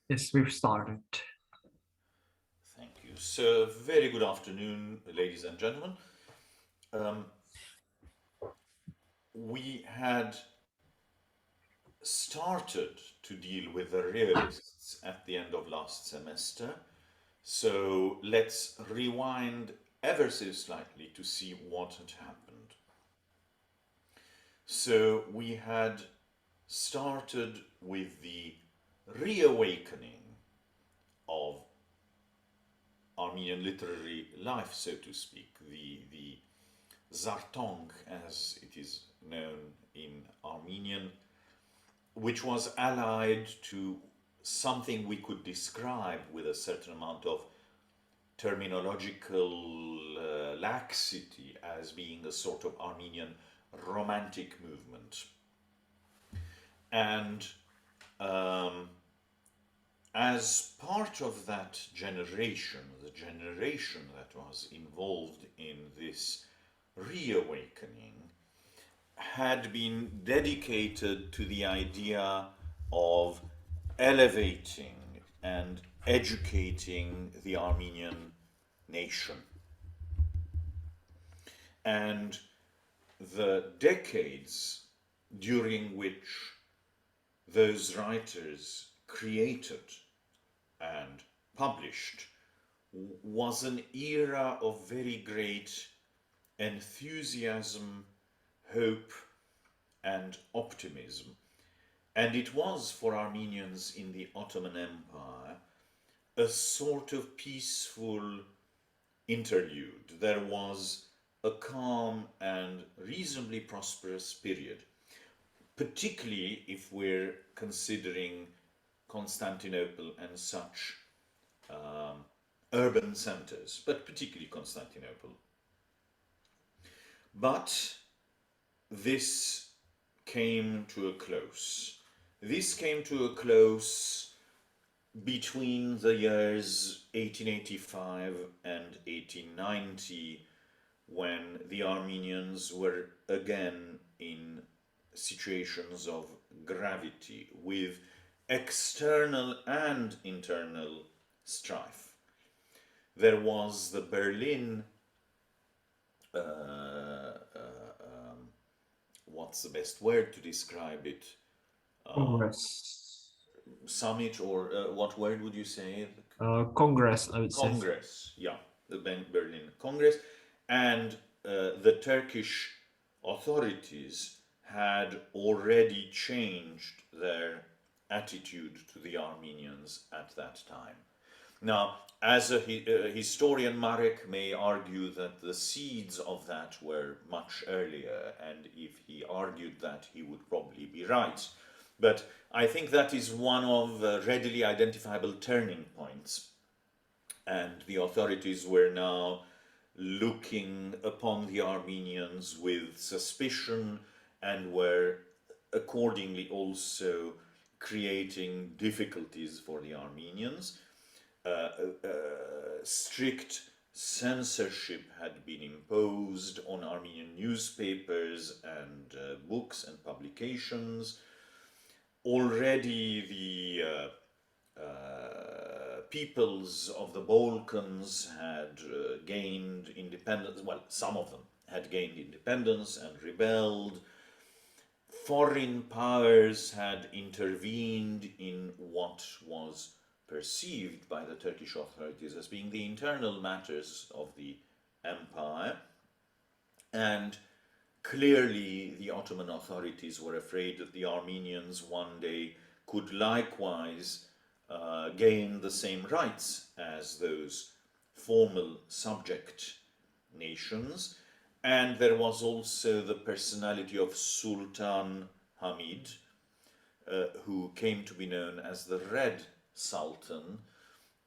Yes, we've started. Thank you. So, very good afternoon, ladies and gentlemen. Um, we had started to deal with the realists at the end of last semester. So, let's rewind ever so slightly to see what had happened. So, we had started with the reawakening of Armenian literary life, so to speak, the Zartong, as it is known in Armenian, which was allied to something we could describe with a certain amount of terminological laxity as being a sort of Armenian romantic movement. And um, as part of that generation, the generation that was involved in this reawakening, had been dedicated to the idea of elevating and educating the Armenian nation. And the decades during which those writers created and published was an era of very great enthusiasm, hope, and optimism. And it was for Armenians in the Ottoman Empire a sort of peaceful interlude. There was a calm and reasonably prosperous period, particularly if we're considering Constantinople and such um, urban centers, but particularly Constantinople. But this came to a close. This came to a close between the years 1885 and 1890, when the Armenians were again in situations of gravity with external and internal strife. There was the Berlin, uh, what's the best word to describe it? Um, Congress. Summit, or what word would you say? Congress, I would say. Congress, yeah, the Berlin Congress, and the Turkish authorities had already changed their attitude to the Armenians at that time. Now, as a historian, Marek may argue that the seeds of that were much earlier, and if he argued that, he would probably be right. But I think that is one of readily identifiable turning points, and the authorities were now looking upon the Armenians with suspicion and were accordingly also creating difficulties for the Armenians. Strict censorship had been imposed on Armenian newspapers and books and publications. Already the peoples of the Balkans had gained independence. Well, some of them had gained independence and rebelled. Foreign powers had intervened in what was perceived by the Turkish authorities as being the internal matters of the empire. And clearly, the Ottoman authorities were afraid that the Armenians one day could likewise gain the same rights as those formal subject nations. And there was also the personality of Sultan Hamid, who came to be known as the Red Sultan.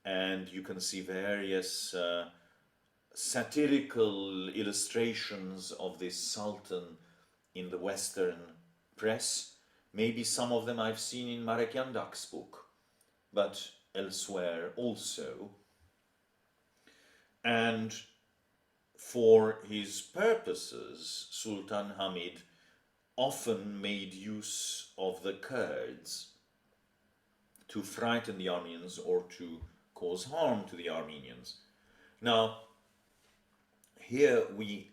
And you can see various satirical illustrations of this Sultan in the Western press. Maybe some of them I've seen in Marachianyan's book, but elsewhere also. And for his purposes, Sultan Hamid often made use of the Kurds to frighten the Armenians or to cause harm to the Armenians. Now, here we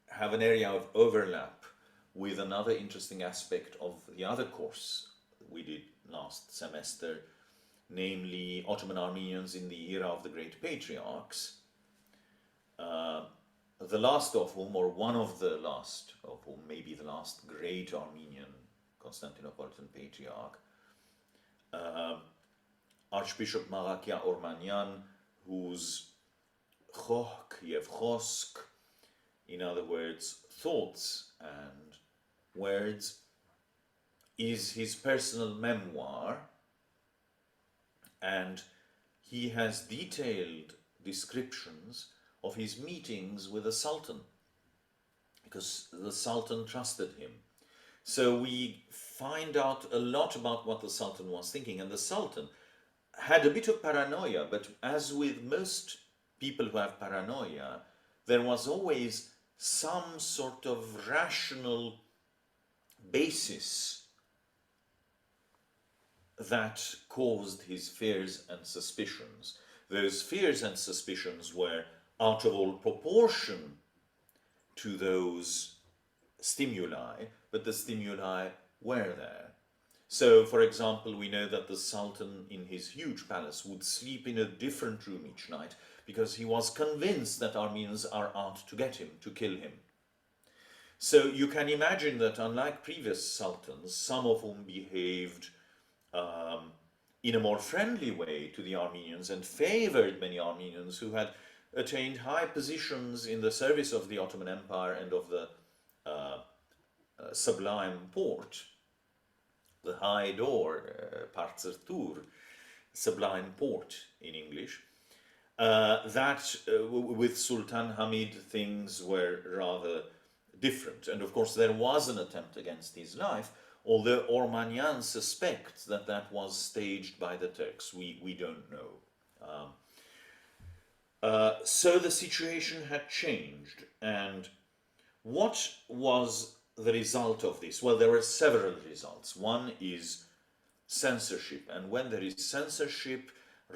have an area of overlap with another interesting aspect of the other course we did last semester, namely Ottoman Armenians in the era of the Great Patriarchs, the last of whom, or one of the last of whom, maybe the last great Armenian Constantinopolitan Patriarch, Archbishop Marachianyan, whose choch yev chosk, in other words, thoughts and words, is his personal memoir, and he has detailed descriptions of his meetings with the Sultan, because the Sultan trusted him. So we find out a lot about what the Sultan was thinking, and the Sultan had a bit of paranoia, but as with most people who have paranoia, there was always some sort of rational basis that caused his fears and suspicions. Those fears and suspicions were out of all proportion to those stimuli, but the stimuli were there. So, for example, we know that the Sultan in his huge palace would sleep in a different room each night because he was convinced that Armenians are out to get him, to kill him. So you can imagine that unlike previous sultans, some of whom behaved in a more friendly way to the Armenians and favored many Armenians who had attained high positions in the service of the Ottoman Empire and of the Sublime Porte, the high door, Parzer Sublime Porte in English, with Sultan Hamid things were rather different. And of course there was an attempt against his life, although Ormanyan suspects that that was staged by the Turks. We don't know. So the situation had changed, and what was the result of this? Well, there were several results. One is censorship, and when there is censorship,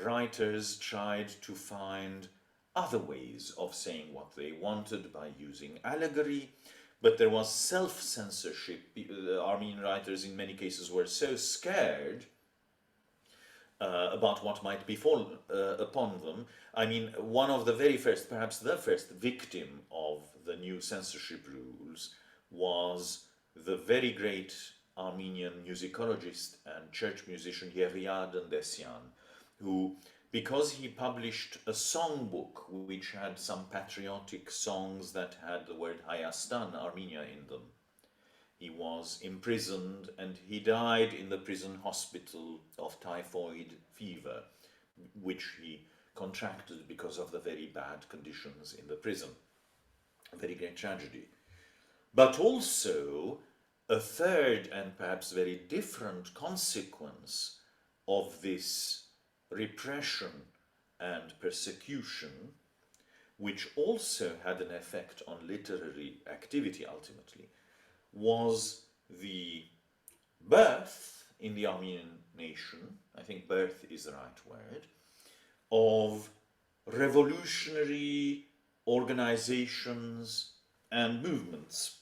writers tried to find other ways of saying what they wanted by using allegory, but there was self-censorship. The Armenian writers in many cases were so scared about what might befall upon them. I mean, one of the very first, perhaps the first victim of the new censorship rules was the very great Armenian musicologist and church musician Haig, who, because he published a songbook which had some patriotic songs that had the word Hayastan, Armenia, in them, he was imprisoned, and he died in the prison hospital of typhoid fever, which he contracted because of the very bad conditions in the prison. A very great tragedy. But also, a third and perhaps very different consequence of this repression and persecution, which also had an effect on literary activity ultimately, was the birth in the Armenian nation, I think birth is the right word, of revolutionary organizations and movements.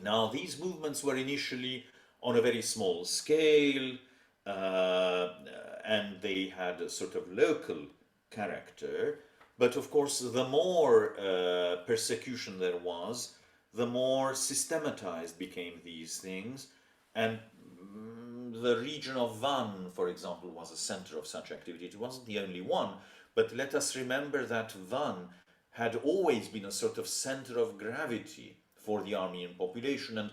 Now, these movements were initially on a very small scale, and they had a sort of local character, but of course the more persecution there was, the more systematized became these things, and the region of Van, for example, was a center of such activity. It wasn't the only one, but let us remember that Van had always been a sort of center of gravity for the Armenian population, and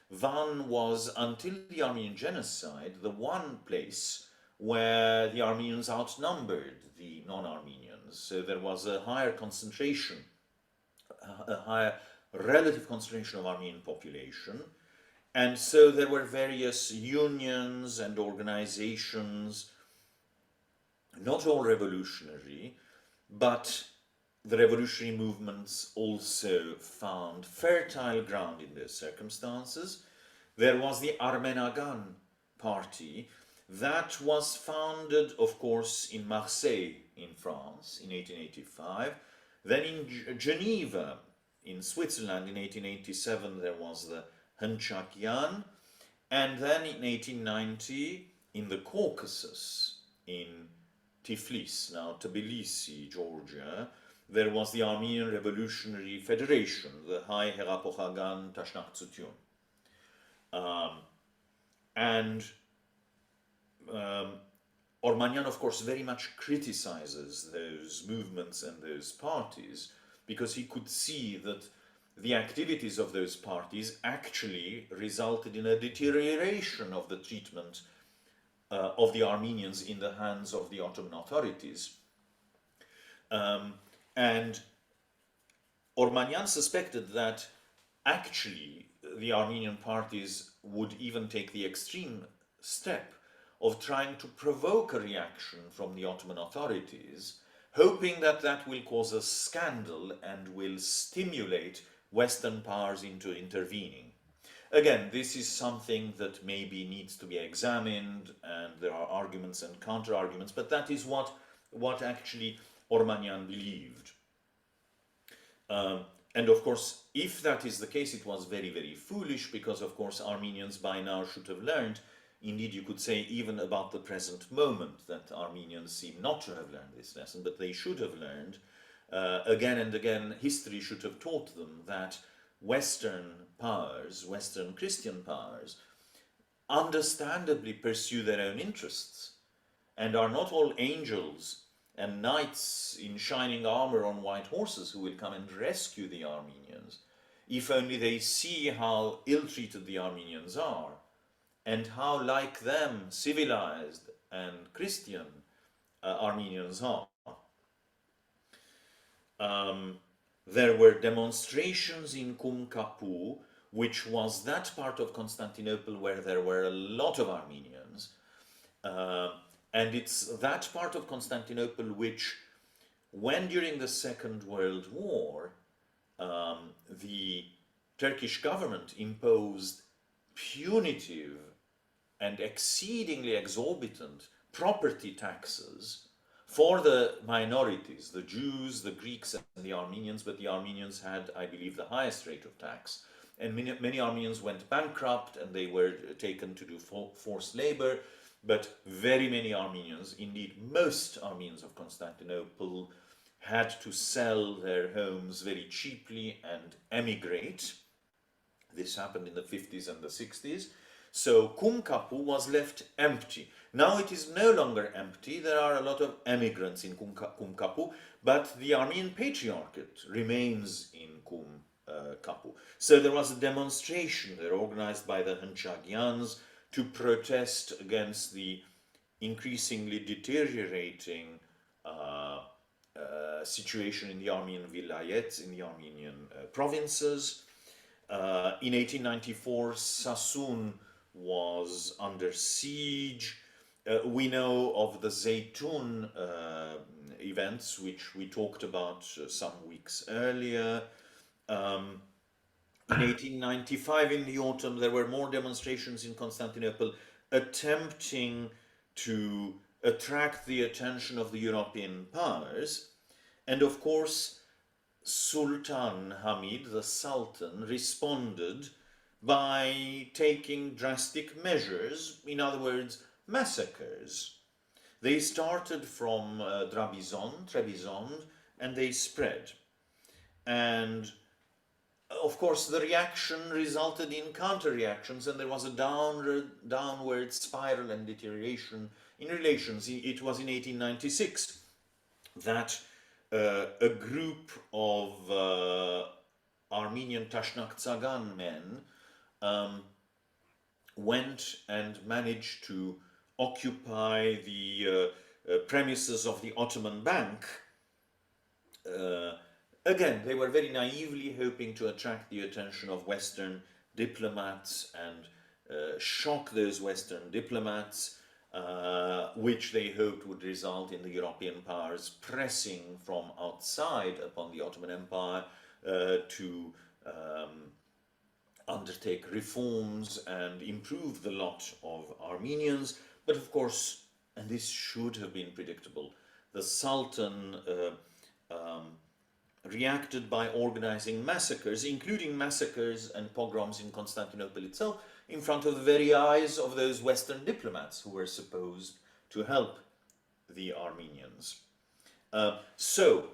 Van was, until the Armenian genocide, the one place where the Armenians outnumbered the non-Armenians. So there was a higher concentration, a higher relative concentration of Armenian population, and so there were various unions and organizations, not all revolutionary, but the revolutionary movements also found fertile ground in those circumstances. There was the Armenagan party That was founded, of course, in Marseille in France in 1885. Then in Geneva in Switzerland in 1887 there was the Hunchakian, and then in 1890 in the Caucasus in Tiflis, now Tbilisi, Georgia, there was the Armenian Revolutionary Federation, the Haig Utidjian Tashnaktsutun. Ormanyan, of course, very much criticizes those movements and those parties because he could see that the activities of those parties actually resulted in a deterioration of the treatment of the Armenians in the hands of the Ottoman authorities. And Ormanyan suspected that actually the Armenian parties would even take the extreme step of trying to provoke a reaction from the Ottoman authorities, hoping that that will cause a scandal and will stimulate Western powers into intervening. Again, this is something that maybe needs to be examined, and there are arguments and counter-arguments, but that is what actually Ormanyan believed. And of course, if that is the case, it was very, very foolish, because of course Armenians by now should have learned, indeed you could say even about the present moment, that Armenians seem not to have learned this lesson, but they should have learned. Again and again, history should have taught them that Western powers, Western Christian powers, understandably pursue their own interests and are not all angels and knights in shining armor on white horses who will come and rescue the Armenians, if only they see how ill-treated the Armenians are and how like them civilized and Christian Armenians are. There were demonstrations in Kumkapu, which was that part of Constantinople where there were a lot of Armenians. And it's that part of Constantinople which, when during the Second World War, the Turkish government imposed punitive and exceedingly exorbitant property taxes for the minorities, the Jews, the Greeks, and the Armenians, but the Armenians had, I believe, the highest rate of tax. And many Armenians went bankrupt and they were taken to do forced labor, but very many Armenians, indeed most Armenians of Constantinople, had to sell their homes very cheaply and emigrate. This happened in the 50s and the 60s. So Kumkapu was left empty. Now it is no longer empty. There are a lot of emigrants in Kumkapu, but the Armenian Patriarchate remains in Kumkapu. So there was a demonstration there organized by the Hunchakians to protest against the increasingly deteriorating situation in the Armenian vilayets, in the Armenian provinces. In 1894, Sassoon was under siege. We know of the Zeytun events, which we talked about some weeks earlier. In 1895, in the autumn, there were more demonstrations in Constantinople attempting to attract the attention of the European powers. And of course, Sultan Hamid, the Sultan, responded by taking drastic measures, in other words, massacres. They started from Trebizond, and they spread. And of course, the reaction resulted in counter-reactions, and there was a downward spiral and deterioration in relations. It was in 1896 that a group of Armenian Tashnakhtsagan men went and managed to occupy the premises of the Ottoman Bank. Again, they were very naively hoping to attract the attention of Western diplomats and shock those Western diplomats, which they hoped would result in the European powers pressing from outside upon the Ottoman Empire to undertake reforms and improve the lot of Armenians. But of course, and this should have been predictable, the Sultan reacted by organizing massacres, including massacres and pogroms in Constantinople itself, in front of the very eyes of those Western diplomats who were supposed to help the Armenians. So,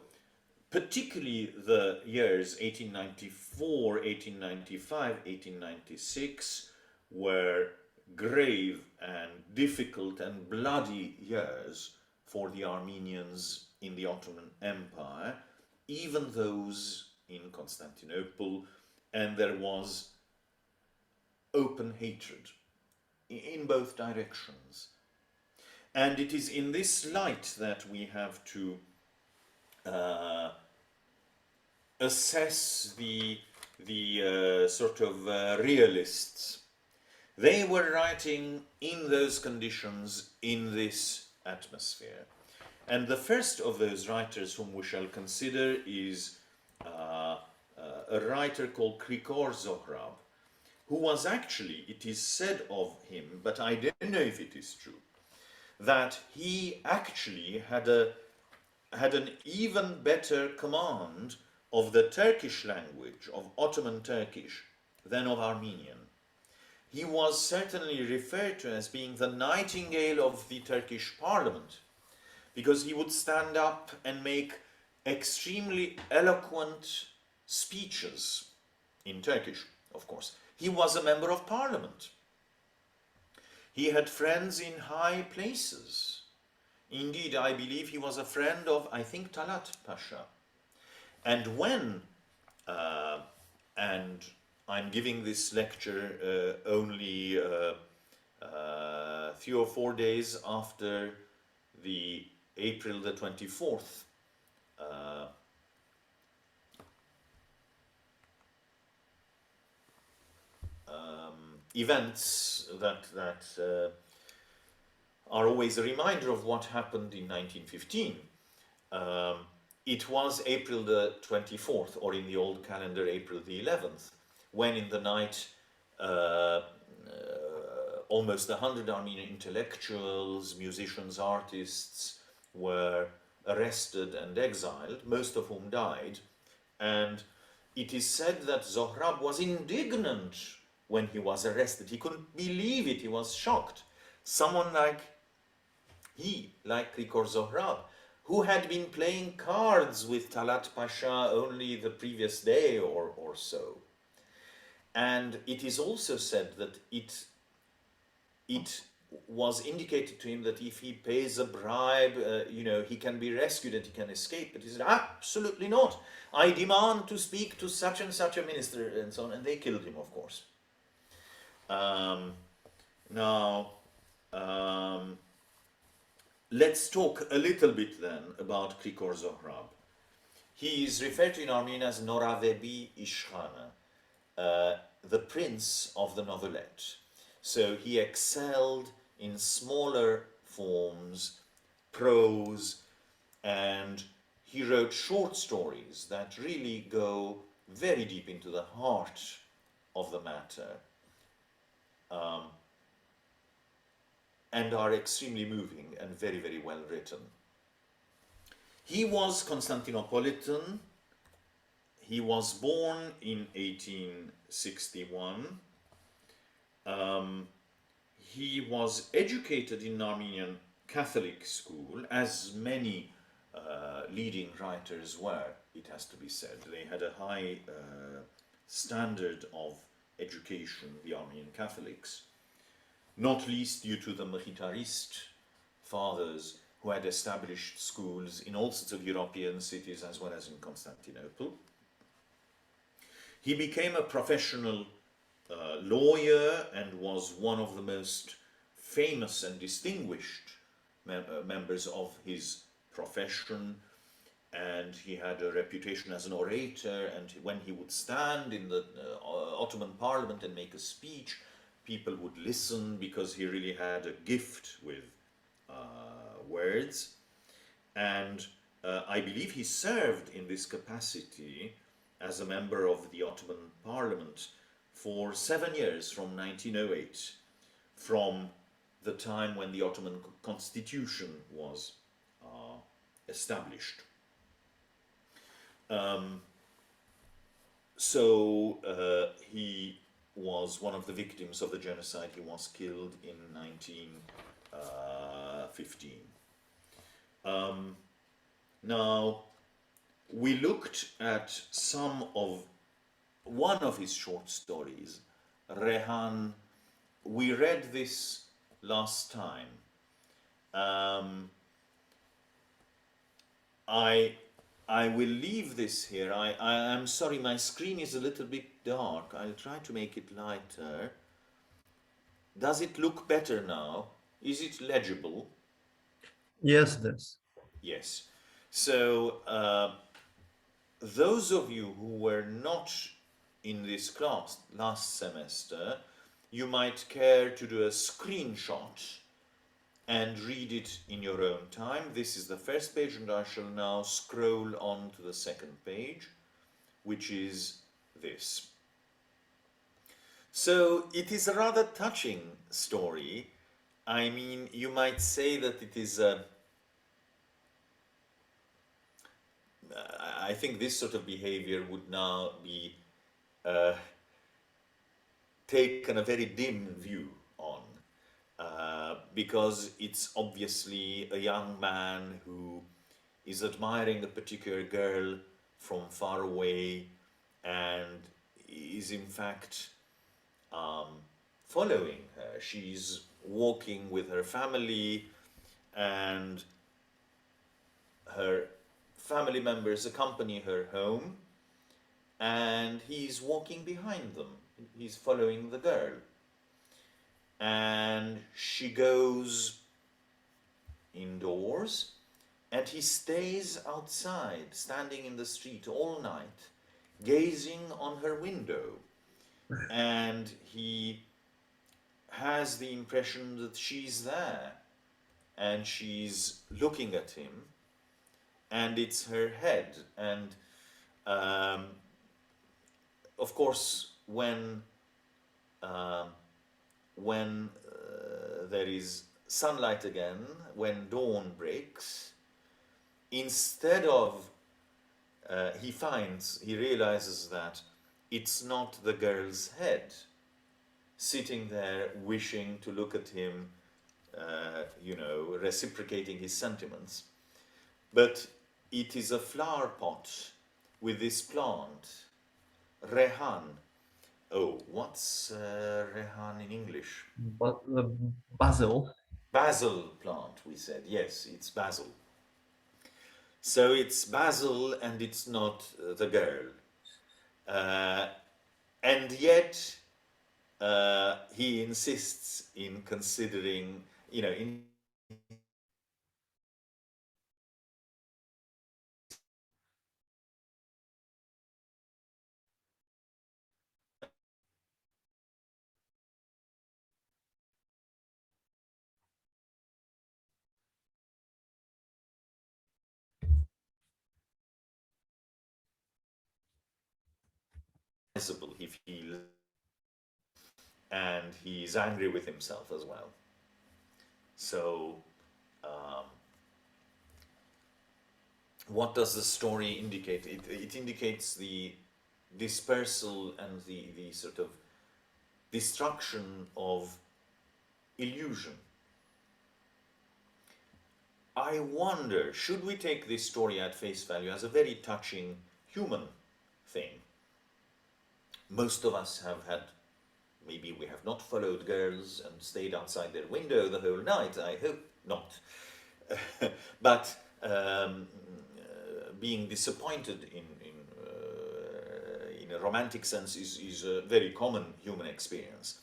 particularly the years 1894, 1895, 1896 were grave and difficult and bloody years for the Armenians in the Ottoman Empire, even those in Constantinople, and there was open hatred in both directions. And it is in this light that we have to assess the sort of realists. They were writing in those conditions, in this atmosphere. And the first of those writers whom we shall consider is a writer called Krikor Zohrab, who was actually, it is said of him, but I don't know if it is true, that he actually had an even better command of the Turkish language, of Ottoman Turkish, than of Armenian. He was certainly referred to as being the nightingale of the Turkish parliament, because he would stand up and make extremely eloquent speeches in Turkish, of course. He was a member of parliament. He had friends in high places. Indeed, I believe he was a friend of, I think, Talat Pasha. And when, and I'm giving this lecture only 3 or 4 days after the April the 24th events that are always a reminder of what happened in 1915. It was April the 24th, or in the old calendar, April the 11th, when in the night almost 100 Armenian intellectuals, musicians, artists were arrested and exiled, most of whom died. And it is said that Zóhrap was indignant when he was arrested. He couldn't believe it, he was shocked. Someone like Krikor Zohrab, who had been playing cards with Talat Pasha only the previous day or so. And it is also said that it was indicated to him that if he pays a bribe, he can be rescued and he can escape. But he said, absolutely not. I demand to speak to such and such a minister, and so on. And they killed him, of course. Let's talk a little bit then about Krikor Zohrab. He is referred to in Armenian as Noravebi Ishkhana, the prince of the novelette. So he excelled in smaller forms, prose, and he wrote short stories that really go very deep into the heart of the matter, and are extremely moving and very, very well written. He was Constantinopolitan. He was born in 1861. He was educated in Armenian Catholic school, as many leading writers were, it has to be said. They had a high standard of education, the Armenian Catholics, not least due to the Mkhitarist fathers who had established schools in all sorts of European cities as well as in Constantinople. He became a professional lawyer and was one of the most famous and distinguished members of his profession, and he had a reputation as an orator, and when he would stand in the Ottoman parliament and make a speech, people would listen because he really had a gift with words. And I believe he served in this capacity as a member of the Ottoman parliament for 7 years, from 1908, from the time when the Ottoman constitution was established. He was one of the victims of the genocide. He was killed in 1915. Now, we looked at one of his short stories, Rehan. We read this last time. I will leave this here. I'm sorry, my screen is a little bit dark. I'll try to make it lighter. Does it look better now? Is it legible? Yes, this. Yes. So, those of you who were not in this class last semester, you might care to do a screenshot and read it in your own time. This is the first page, and I shall now scroll on to the second page, which is this. So it is a rather touching story. I mean, you might say that it is I think this sort of behavior would now be taken a very dim view on, because it's obviously a young man who is admiring a particular girl from far away and is in fact following her. She's walking with her family, and her family members accompany her home, and he's walking behind them. He's following the girl, and she goes indoors, and he stays outside, standing in the street all night, gazing on her window, and he has the impression that she's there, and she's looking at him, and it's her head. And of course, when there is sunlight again, when dawn breaks, instead of he realizes that it's not the girl's head sitting there wishing to look at him, reciprocating his sentiments, but it is a flower pot with this plant, Rehan. Oh, what's Rehan in English? But the basil. Basil plant, we said. Yes, it's basil. So it's basil, and it's not the girl. And yet he insists in considering, in he feels, and he's angry with himself as well. So what does the story indicate? It indicates the dispersal and the sort of destruction of illusion. I wonder, should we take this story at face value as a very touching human thing? Most of us have had, maybe we have not followed girls and stayed outside their window the whole night. I hope not. But being disappointed in a romantic sense is a very common human experience.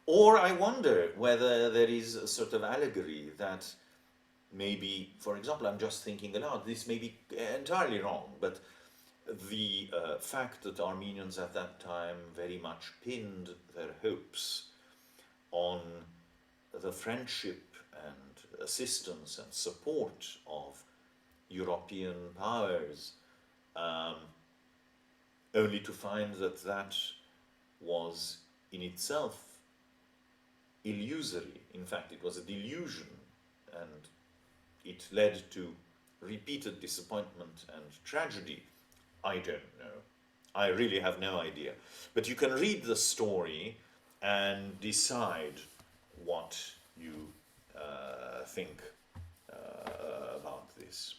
Or I wonder whether there is a sort of allegory that maybe, for example, I'm just thinking aloud, this may be entirely wrong, but the fact that Armenians at that time very much pinned their hopes on the friendship and assistance and support of European powers, only to find that that was in itself illusory. In fact, it was a delusion, and it led to repeated disappointment and tragedy. I don't know. I really have no idea. But you can read the story and decide what you think about this.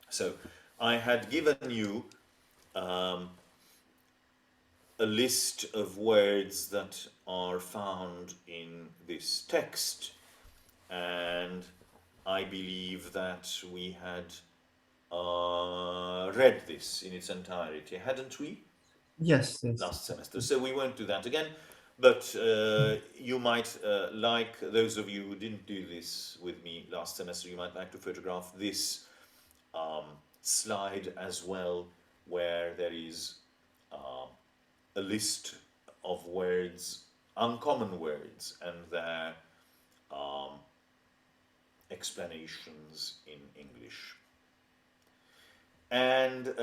So I had given you a list of words that are found in this text, and I believe that we had read this in its entirety, hadn't we? Yes, yes. Last semester. So we won't do that again, but you might like, those of you who didn't do this with me last semester, you might like to photograph this slide as well, where there is a list of words, uncommon words, and their explanations in English. And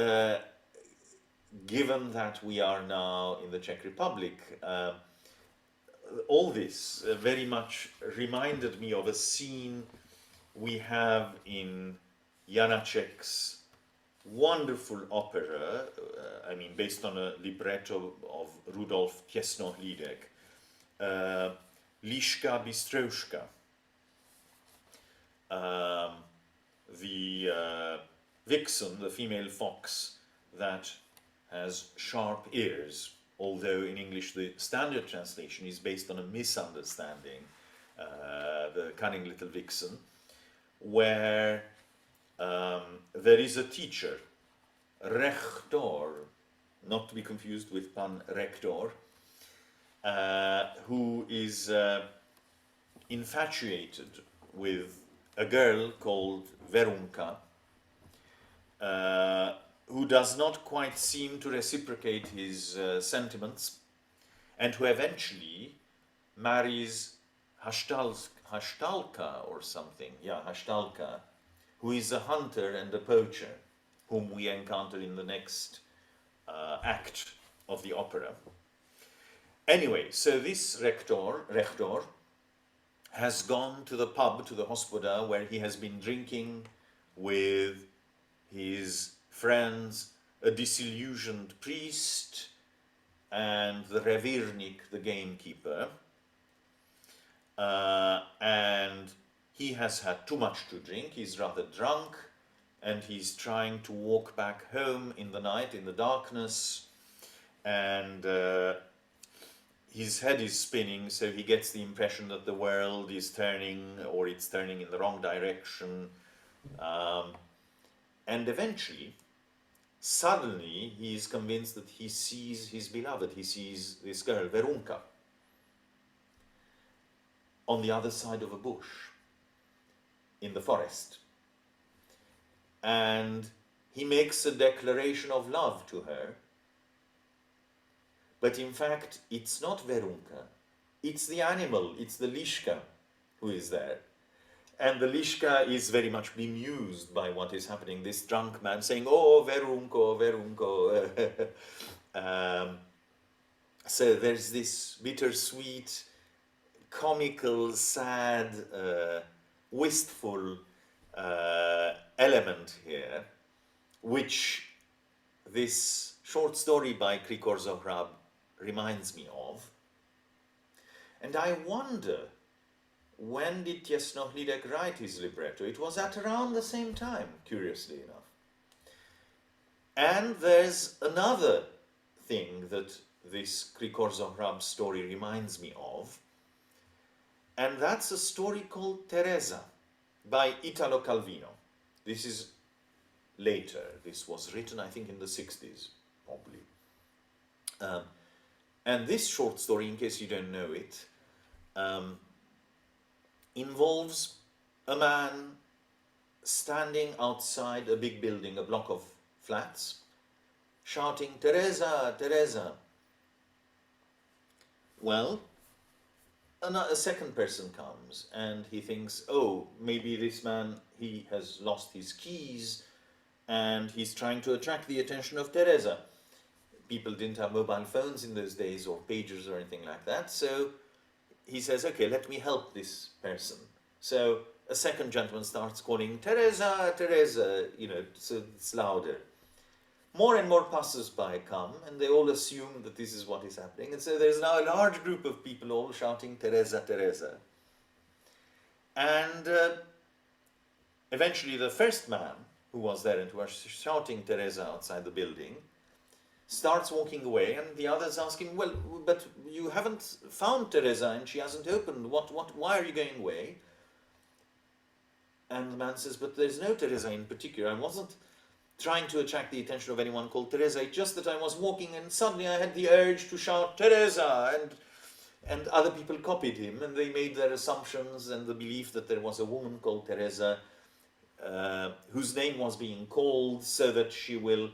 given that we are now in the Czech Republic, all this very much reminded me of a scene we have in Janacek's wonderful opera, I mean, based on a libretto of Rudolf Těsnohlídek, Liška Bystrouška. The vixen, the female fox that has sharp ears, although in English the standard translation is based on a misunderstanding, the cunning little vixen, where there is a teacher, rector, not to be confused with pan rector, who is infatuated with a girl called Verunka, who does not quite seem to reciprocate his sentiments, and who eventually marries Hashtalka or something, Hashtalka, who is a hunter and a poacher, whom we encounter in the next act of the opera. Anyway, so this rector has gone to the pub, to the hospoda, where he has been drinking with his friends, a disillusioned priest, and the revirnik, the gamekeeper. And he has had too much to drink, he's rather drunk, and he's trying to walk back home in the night, in the darkness, and his head is spinning, so he gets the impression that the world is turning, or it's turning in the wrong direction. And eventually, suddenly, he is convinced that he sees his beloved, he sees this girl, Verunka, on the other side of a bush, in the forest. And he makes a declaration of love to her, but in fact, it's not Verunka, it's the animal, it's the Liška who is there. And the Liška is very much bemused by what is happening. This drunk man saying, "Oh, Verunko, Verunko." So there's this bittersweet, comical, sad, wistful element here, which this short story by Krikor Zohrab reminds me of. And I wonder, when did Těsnohlídek write his libretto? It was at around the same time, curiously enough. And there's another thing that this Krikor Zohrab story reminds me of, and that's a story called Teresa by Italo Calvino. This is later. This was written, I think, in the 60s, probably. And this short story, in case you don't know it, involves a man standing outside a big building, a block of flats, shouting, "Teresa, Teresa." Well, a second person comes and he thinks, oh, maybe this man, he has lost his keys and he's trying to attract the attention of Teresa. People didn't have mobile phones in those days or pagers or anything like that, so he says, okay, let me help this person. So a second gentleman starts calling, Teresa, Teresa, so it's louder. More and more passers-by come, and they all assume that this is what is happening. And so there's now a large group of people all shouting, Teresa, Teresa. And eventually the first man who was there and who was shouting Teresa outside the building starts walking away, and the others asking, well, but you haven't found Teresa and she hasn't opened. Why are you going away? And the man says, but there's no Teresa in particular. I wasn't trying to attract the attention of anyone called Teresa. It's just that I was walking and suddenly I had the urge to shout Teresa, and other people copied him, and they made their assumptions and the belief that there was a woman called Teresa whose name was being called so that she will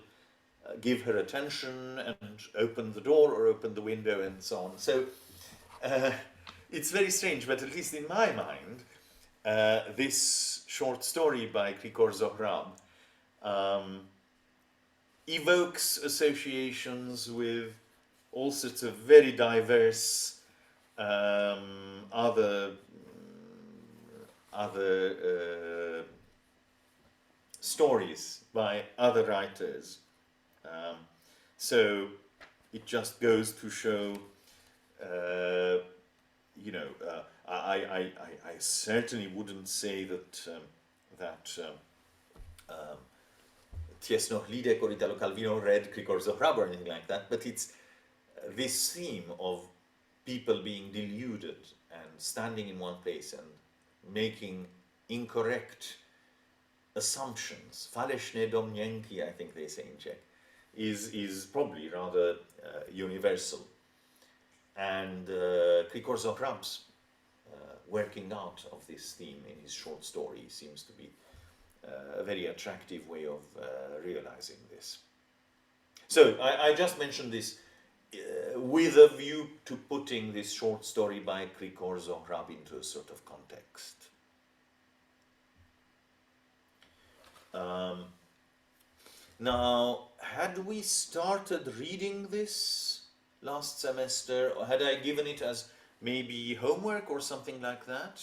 give her attention and open the door or open the window and so on. So it's very strange, but at least in my mind, this short story by Krikor Zohrab evokes associations with all sorts of very diverse other stories by other writers. So it just goes to show, I certainly wouldn't say that Tiesno Lidek or Italo Calvino read Krikor Zohrab or anything like that, but it's this theme of people being deluded and standing in one place and making incorrect assumptions, falešné domněnky, I think they say in Czech, is probably rather universal. And Krikor Zohrab's working out of this theme in his short story seems to be a very attractive way of realizing this. So I just mentioned this with a view to putting this short story by Krikor Zohrab into a sort of context. Now, had we started reading this last semester, or had I given it as maybe homework or something like that?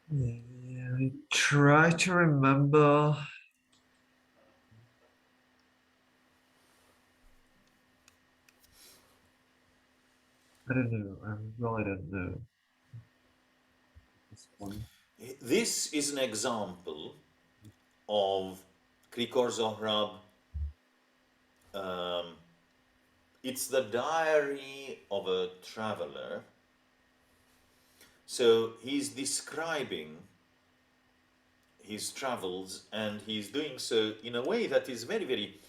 Yeah, I try to remember. I don't know. I really don't know. This one. This is an example of Krikor Zohrab. It's the diary of a traveler. So he's describing his travels, and he's doing so in a way that is very, very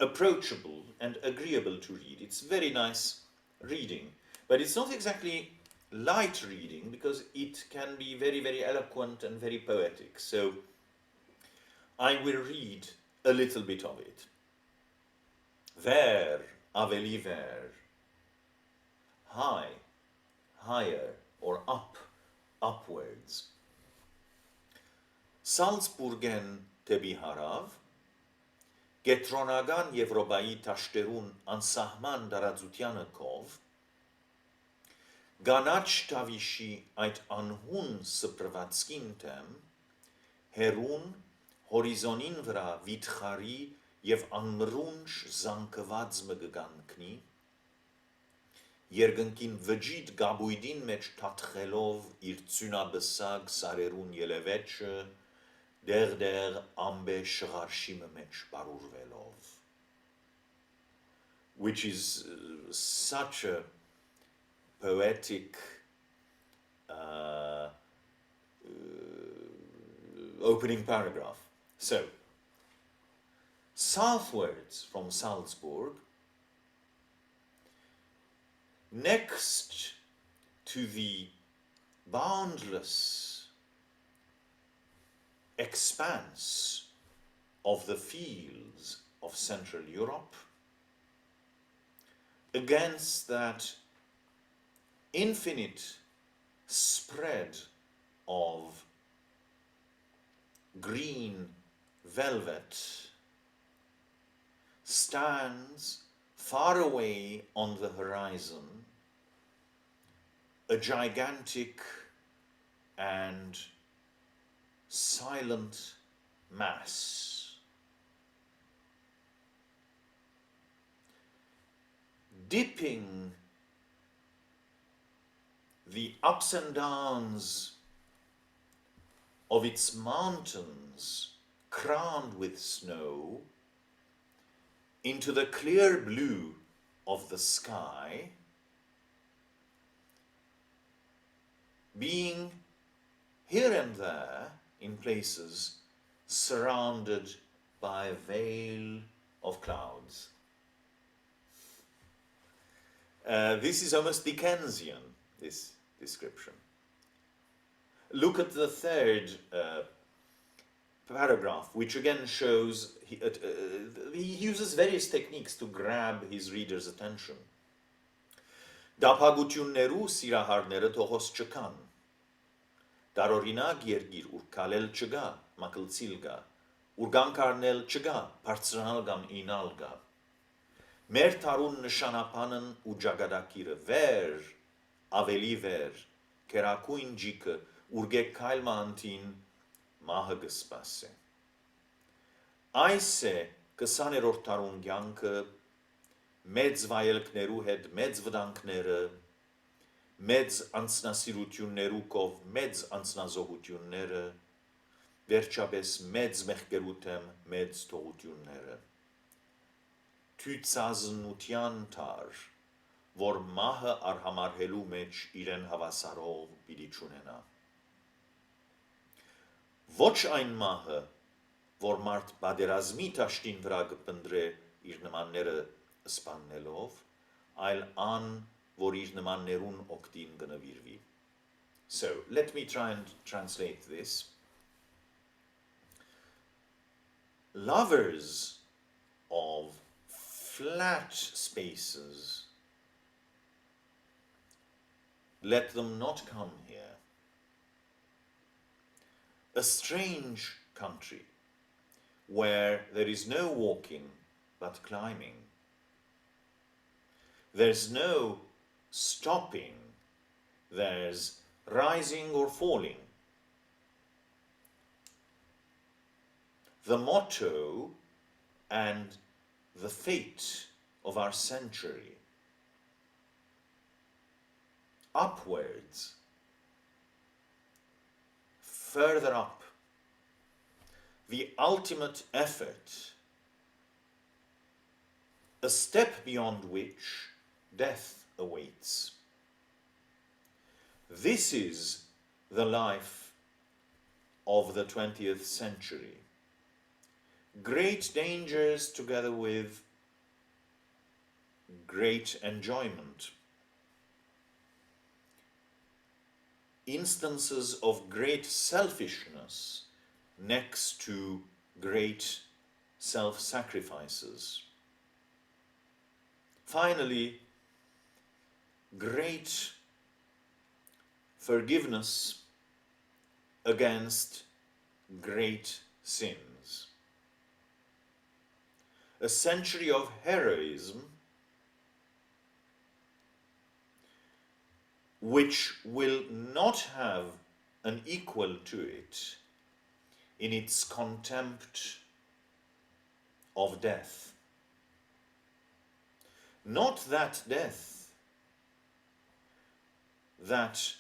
approachable and agreeable to read. It's very nice reading, but it's not exactly light reading because it can be very, very eloquent and very poetic. So I will read a little bit of it. Ver, aveli ver, high, higher, or up, upwards. Salzburgen tebi harav, Getronagan Եվրոպայի տաշտերուն անսահման դարածությանը կով, Գանաչ տավիշի այդ անհուն սպրվածքին տեմ, հերուն հորիզոնին վրա վիթխարի և անմրունչ զանկված մգգանքնի, Երգնքին վջիտ գաբույդին մեջ թատխելով իր ծյունաբսակ սարերուն ելևեչը, դեղ ամբե շղարշիմը մեջ բարուրվելով. Which is such a poetic opening paragraph. So, southwards from Salzburg, next to the boundless expanse of the fields of Central Europe, against that infinite spread of green velvet, stands far away on the horizon, a gigantic and silent mass, dipping the ups and downs of its mountains crowned with snow into the clear blue of the sky, being here and there in places surrounded by a veil of clouds. This is almost Dickensian, this description. Look at the third paragraph, which again shows he uses various techniques to grab his reader's attention. Դափագություններու սիրահարները թողոս չկան, դարօրինակ երգիր, ուր կալել չգա, մակլցիլ գա, ուր գանքարնել չգա, բարձրանալ կամ ինալ գա. Մեր թարուն նշանապանն ու ջագադակիրը վեր, ավելի վեր, կերակույն ջիկը, ուր գեք կայլ մանտին, մահը գսպասե. Այս է 20-րդ թարուն կյանքը, մեծ վայելքներու հետ մեծ վտանգները, մեծ անձնասիրություններու կով մեծ անձնազոհությունները, վերջապես մեծ մեղքերութեմ մեծ թողությունները. Թույցազնության թար, որ մահը արհամարհելու մեջ իրեն հավասարով պիտի չունենա. Ոչ այն մահը, որ մարդ բادرազմի տաշտին վրա կպնդրե իր նմանները սպաննելով, այլ ան, որ իր նմաններուն օգտին կնվիրվի. So, let me try and translate this. Lovers of flat spaces, let them not come here. A strange country where there is no walking but climbing. There's no stopping, there's rising or falling. The motto and the fate of our century. Upwards, further up, the ultimate effort, a step beyond which death awaits. This is the life of the 20th century. Great dangers together with great enjoyment. Instances of great selfishness next to great self-sacrifices. Finally, great forgiveness against great sins. A century of heroism which will not have an equal to it in its contempt of death. Not that death that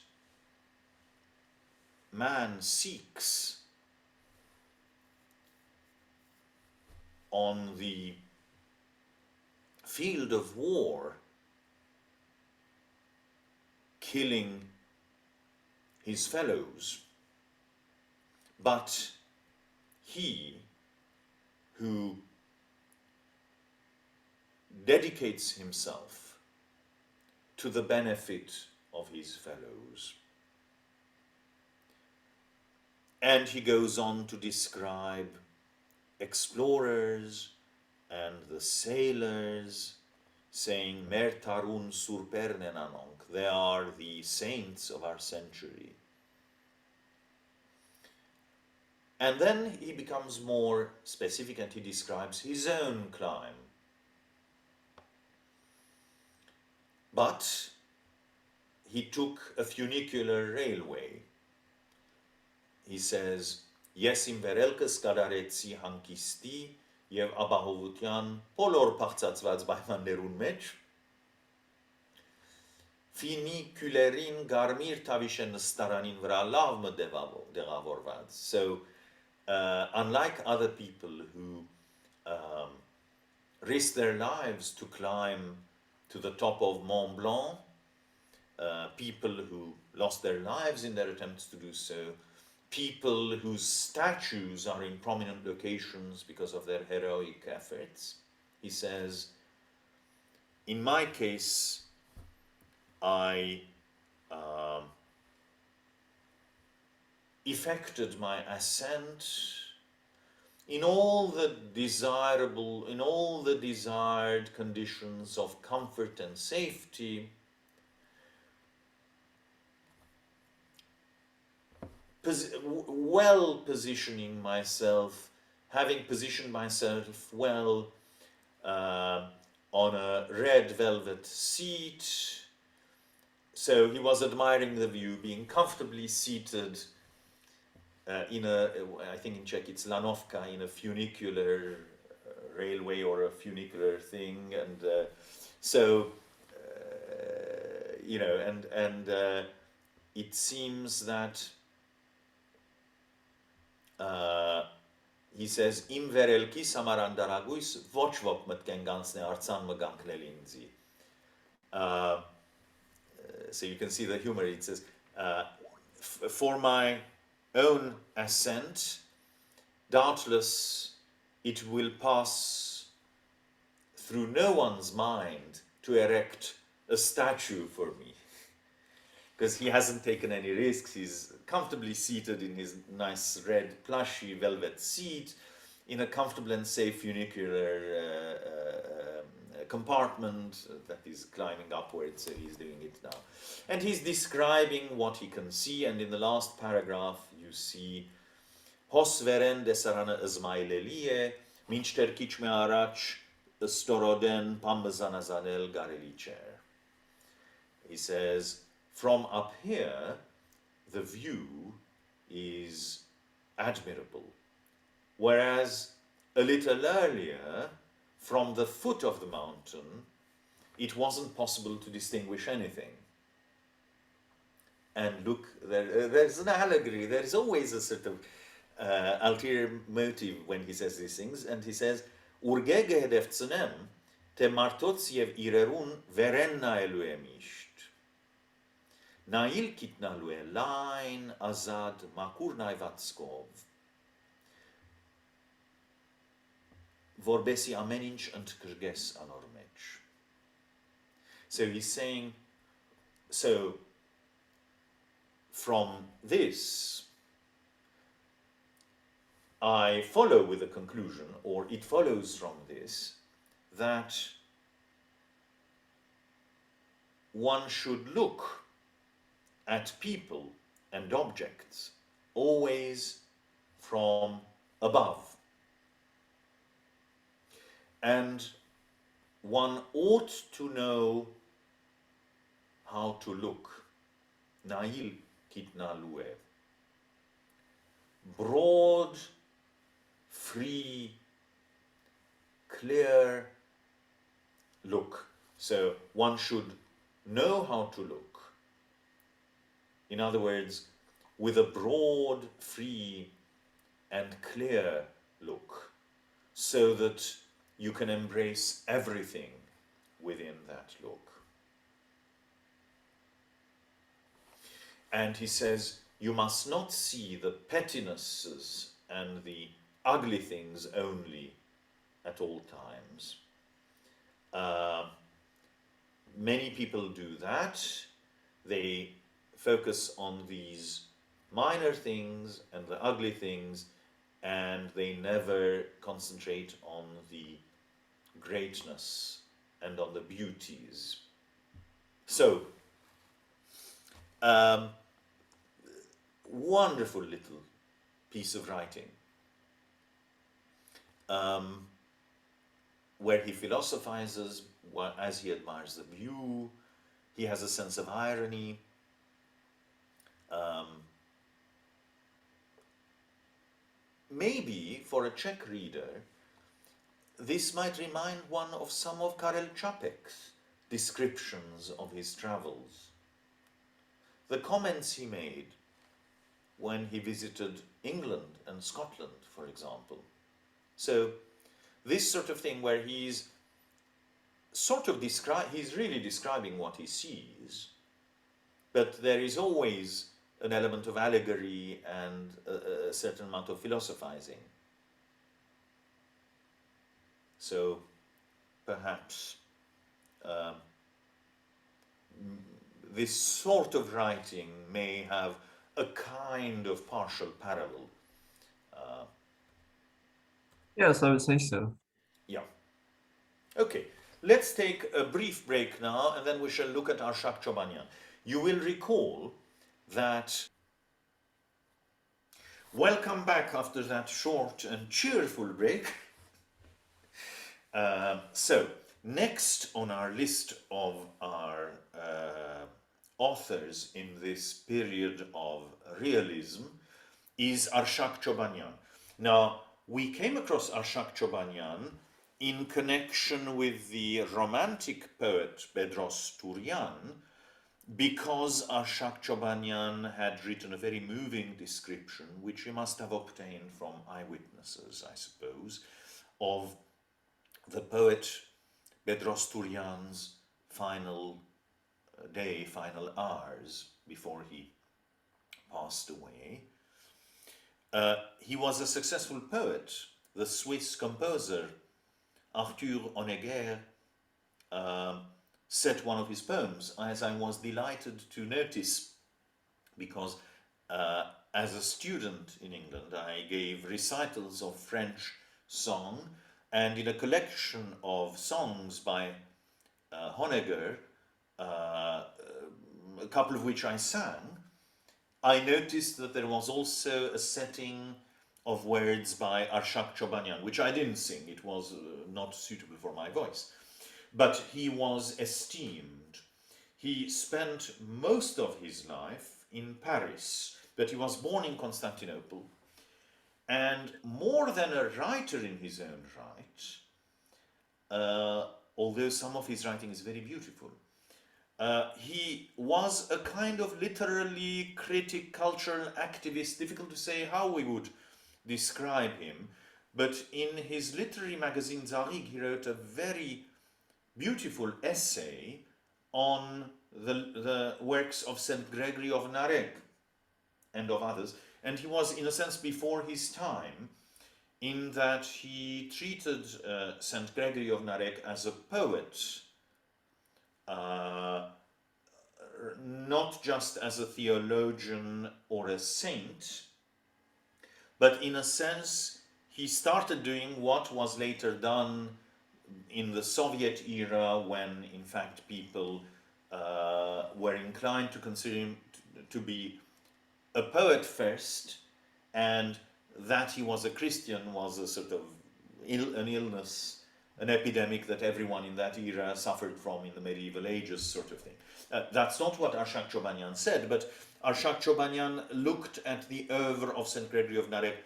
man seeks on the field of war, killing his fellows, but he who dedicates himself to the benefit of his fellows. And he goes on to describe explorers and the sailors, saying, Mer tarun surpern en anonk, they are the saints of our century. And then he becomes more specific and he describes his own climb. But he took a funicular railway. He says, Yesim verelkes kadaretsi hankisti, yev abahovutyan polor pachtzatзвած պայմաններուն մեջ, Ֆինիկուլերին գարմիր թավիշե նստարանին վրա լավ մը դեղավորված. So, unlike other people who risk their lives to climb to the top of Mont Blanc, people who lost their lives in their attempts to do so, people whose statues are in prominent locations because of their heroic efforts, he says, in my case, I effected my ascent in all the desired conditions of comfort and safety, well positioning myself, having positioned myself well on a red velvet seat. So he was admiring the view, being comfortably seated in a, I think in Czech it's lanovka, in a funicular railway or a funicular thing, and you know, and it seems that he says, Im verelki samarandaragույս ոչ ոք մտքեն գանցնե արցան մգանքնել ինձի. So you can see the humor. It says, for my own ascent, doubtless it will pass through no one's mind to erect a statue for me. Because he hasn't taken any risks. He's comfortably seated in his nice red plushy velvet seat in a comfortable and safe funicular compartment that is climbing upwards, so he's doing it now. And he's describing what he can see, and in the last paragraph you see Hosveren desarana Ismailelie, Minchter Kichme Arach, Storoden Pambazanazanel Garelicher. He says, from up here, the view is admirable. Whereas a little earlier, from the foot of the mountain, it wasn't possible to distinguish anything. And look, there's an allegory. There is always a sort of ulterior motive when he says these things. And he says, Urgege hedeftsnem te martots yev irerun verenna eluemisht. Nail kitnalue lain azad makur naivatskov. Vorbesi ameninch and krges anormech. So he's saying, so from this, I follow with the conclusion, or it follows from this, that one should look at people and objects always from above. And one ought to know how to look. Nail kitna lue. Broad, free, clear look. So one should know how to look. In other words, with a broad, free, and clear look, so that you can embrace everything within that look. And he says, you must not see the pettinesses and the ugly things only at all times. Many people do that. They focus on these minor things and the ugly things, and they never concentrate on the greatness and on the beauties. So, wonderful little piece of writing where he philosophizes as he admires the view, He has a sense of irony. Maybe for a Czech reader, this might remind one of some of Karel Čapek's descriptions of his travels. The comments he made when he visited England and Scotland, for example. So this sort of thing where he's really describing what he sees, but there is always an element of allegory and a certain amount of philosophizing. So perhaps this sort of writing may have a kind of partial parallel. Yes, I would say so. Yeah. Okay, let's take a brief break now, and then we shall look at Arshak Chobanyan. You will recall that. Welcome back after that short and cheerful break. So, next on our list of our authors in this period of realism is Arshak Chobanyan. Now, we came across Arshak Chobanyan in connection with the romantic poet Bedros Turian, because Arshak Chobanyan had written a very moving description, which he must have obtained from eyewitnesses, I suppose, of the poet Bedros Turian's final day, final hours before he passed away. He was a successful poet. The Swiss composer Arthur Honegger set one of his poems, as I was delighted to notice, because as a student in England I gave recitals of French song, and in a collection of songs by Honegger, a couple of which I sang, I noticed that there was also a setting of words by Arshak Chobanyan, which I didn't sing. It was not suitable for my voice. But he was esteemed. He spent most of his life in Paris, but he was born in Constantinople. And more than a writer in his own right, although some of his writing is very beautiful, he was a kind of literary critic, cultural activist. Difficult to say how we would describe him, but in his literary magazine Zarig, he wrote a very beautiful essay on the works of Saint Gregory of Narek and of others, and he was in a sense before his time, in that he treated Saint Gregory of Narek as a poet, not just as a theologian or a saint, but in a sense he started doing what was later done in the Soviet era, when in fact people were inclined to consider him to be a poet first, and that he was a Christian was a sort of an illness, an epidemic that everyone in that era suffered from in the medieval ages, sort of thing. That's not what Arshak Chobanyan said, but Arshak Chobanyan looked at the oeuvre of Saint Gregory of Narek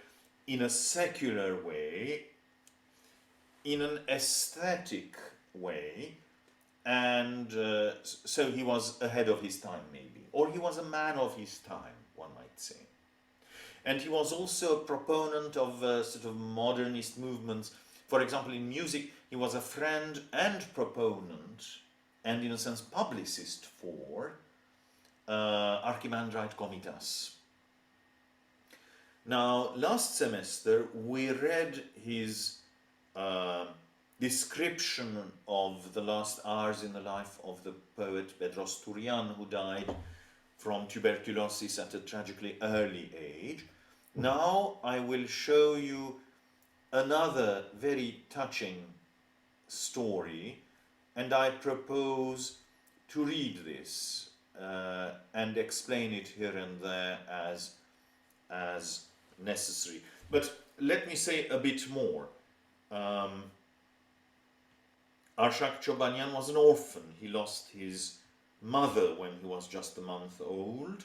in a secular way, in an aesthetic way, and so he was ahead of his time, maybe, or he was a man of his time, one might say. And he was also a proponent of sort of modernist movements. For example, in music, he was a friend and proponent, and in a sense publicist for Archimandrite Komitas. Now, last semester we read his description of the last hours in the life of the poet Bedros Turian, who died from tuberculosis at a tragically early age. Now I will show you another very touching story, and I propose to read this and explain it here and there as necessary. But let me say a bit more. Arshak Chobanyan was an orphan. He lost his mother when he was just a month old.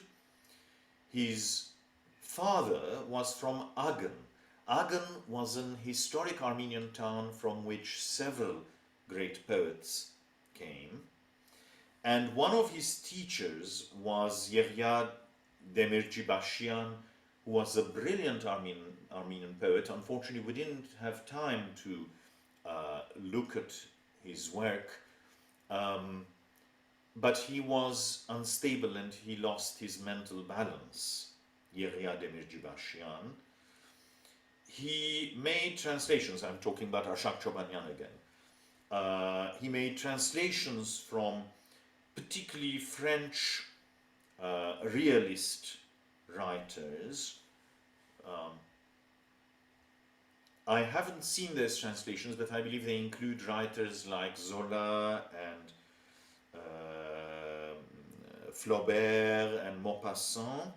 His father was from Agan. Agan was an historic Armenian town from which several great poets came. And one of his teachers was Yehya Demirci-Bashian, who was a brilliant Armenian poet. Unfortunately, we didn't have time to look at his work, but he was unstable and he lost his mental balance, Yehya Demirci-Bashian. He made translations, I'm talking about Arshak Chobanyan again. He made translations from particularly French realist writers. I haven't seen those translations, but I believe they include writers like Zola and Flaubert and Maupassant.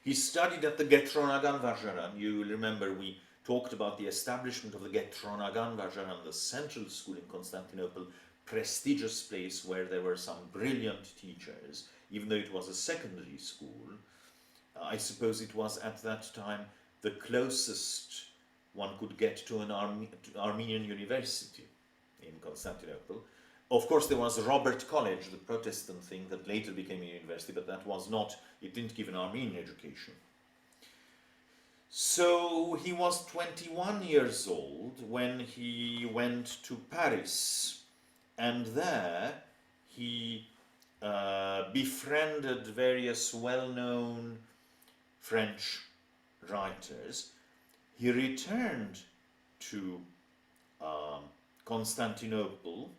He studied at the Getronagan Vajaran. You will remember we talked about the establishment of the Getronagan Vajaran, the central school in Constantinople, prestigious place where there were some brilliant teachers, even though it was a secondary school. I suppose it was at that time the closest one could get to an Armenian university in Constantinople. Of course, there was Robert College, the Protestant thing that later became a university, but that was not, it didn't give an Armenian education. So he was 21 years old when he went to Paris, and there he befriended various well-known French writers. He returned to Constantinople,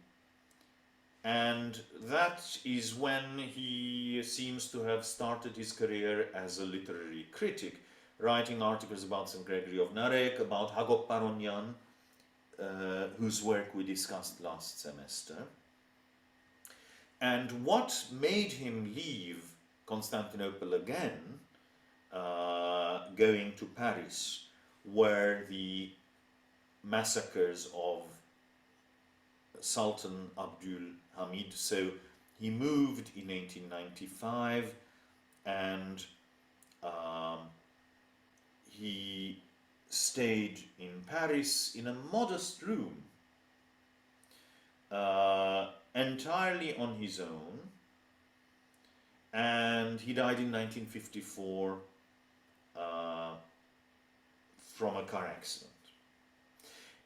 and that is when he seems to have started his career as a literary critic, writing articles about St. Gregory of Narek, about Haig Utidjian, whose work we discussed last semester. And what made him leave Constantinople again, going to Paris, were the massacres of Sultan Abdul Hamid. So he moved in 1895, and he stayed in Paris in a modest room, entirely on his own, and he died in 1954 from a car accident.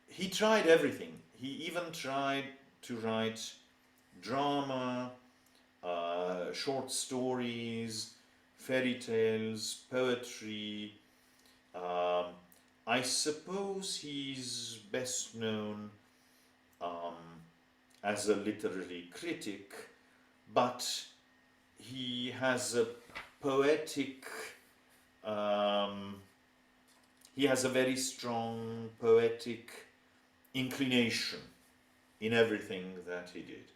He tried everything. He even tried to write drama, short stories, fairy tales, poetry. I suppose he's best known as a literary critic, but he has a poetic, he has a very strong poetic inclination in everything that he did.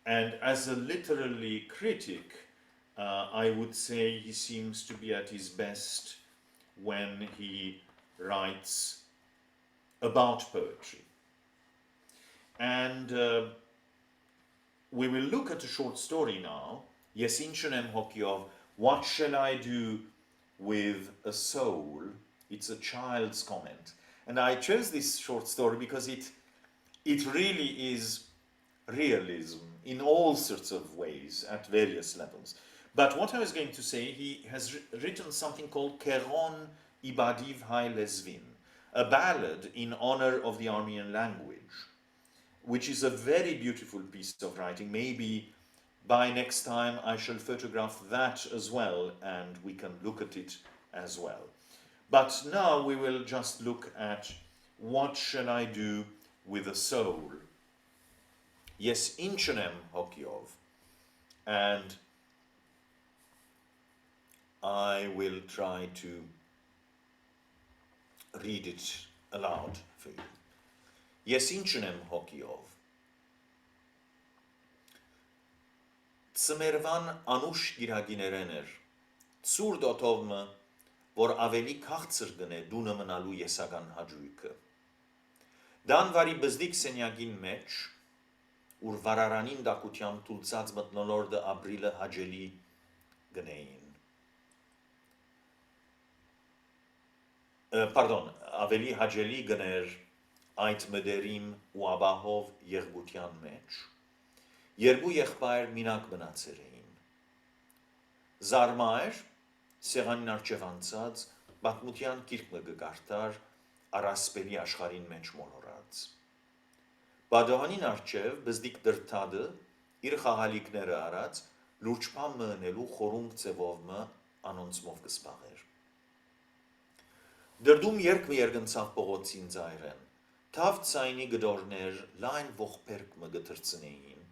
And as a literary critic, I would say he seems to be at his best when he writes about poetry. And we will look at a short story now, Yesinchenem Hokyov, What Shall I Do with a Soul? It's a child's comment. And I chose this short story because it really is realism in all sorts of ways at various levels. But what I was going to say, he has written something called Keron Ibadiv Hai Lesvin, a ballad in honor of the Armenian language, which is a very beautiful piece of writing. Maybe by next time I shall photograph that as well, and we can look at it as well. But now we will just look at What Shall I Do with a Soul? Yesinchenem Hokyov. And I will try to read it aloud for you. Yesinchenem Hokyov. Ծմերվան անուշ գիրագիներեն էր, ծուրդ օթովմը, որ ավելի քաղցր գնե դունը մնալու եսական հաջույքը։ Դանվարի բզդիկ սենյակին մեջ, ուր վարարանին դակության թուլցած մտնոլորդը ապրիլը հաջելի գնեին։ Pardon, ավելի հաջելի գներ այդ մդերիմ ու աբահով եղբության մեջ, երկու եղբայր մինակ մնացել էին։ Զարմայր, սեղանին արջև անցած, պատմության կիրկը գգարտար, առասպելի աշխարին մեջ մոլորած։ Բադոհանին արջև բզդիկ դրթադը, իր խաղալիքները արած, լուրջպան մնելու խորունգ ծևով մը անոնցմով կսպաղեր։ Դրդում երկմը երգնցավ պողոցին ձայրեն, թավ ծայնի գդորներ լայն ողբերկ մը գտրցնեին,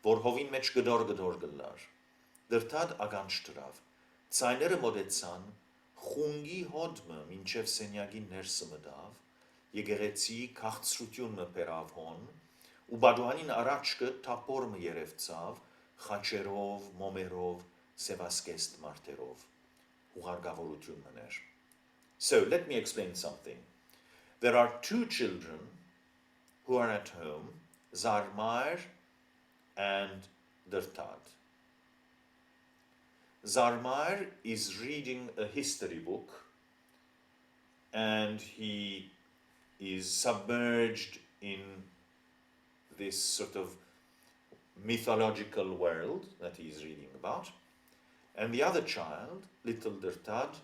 որ հովին մեջ գդոր գլար, դրթադ ագանչ դրավ, ծայները մոդեցան, խունգի հոդմը մինչև սենյագի ներսը մդավ, եկեղեցի քաղցրություն մը պերավ հոն, ու բադուհանին առաջկը թապոր մը երևցավ, խաչերով, մոմերով, սևասկեստ մարտերով, ուղարգավորություն մներ։ So let me explain something. There are two children who are at home, Zarmar and Dırtad. Zarmar is reading a history book and he is submerged in this sort of mythological world that he is reading about. And the other child, little Dırtad,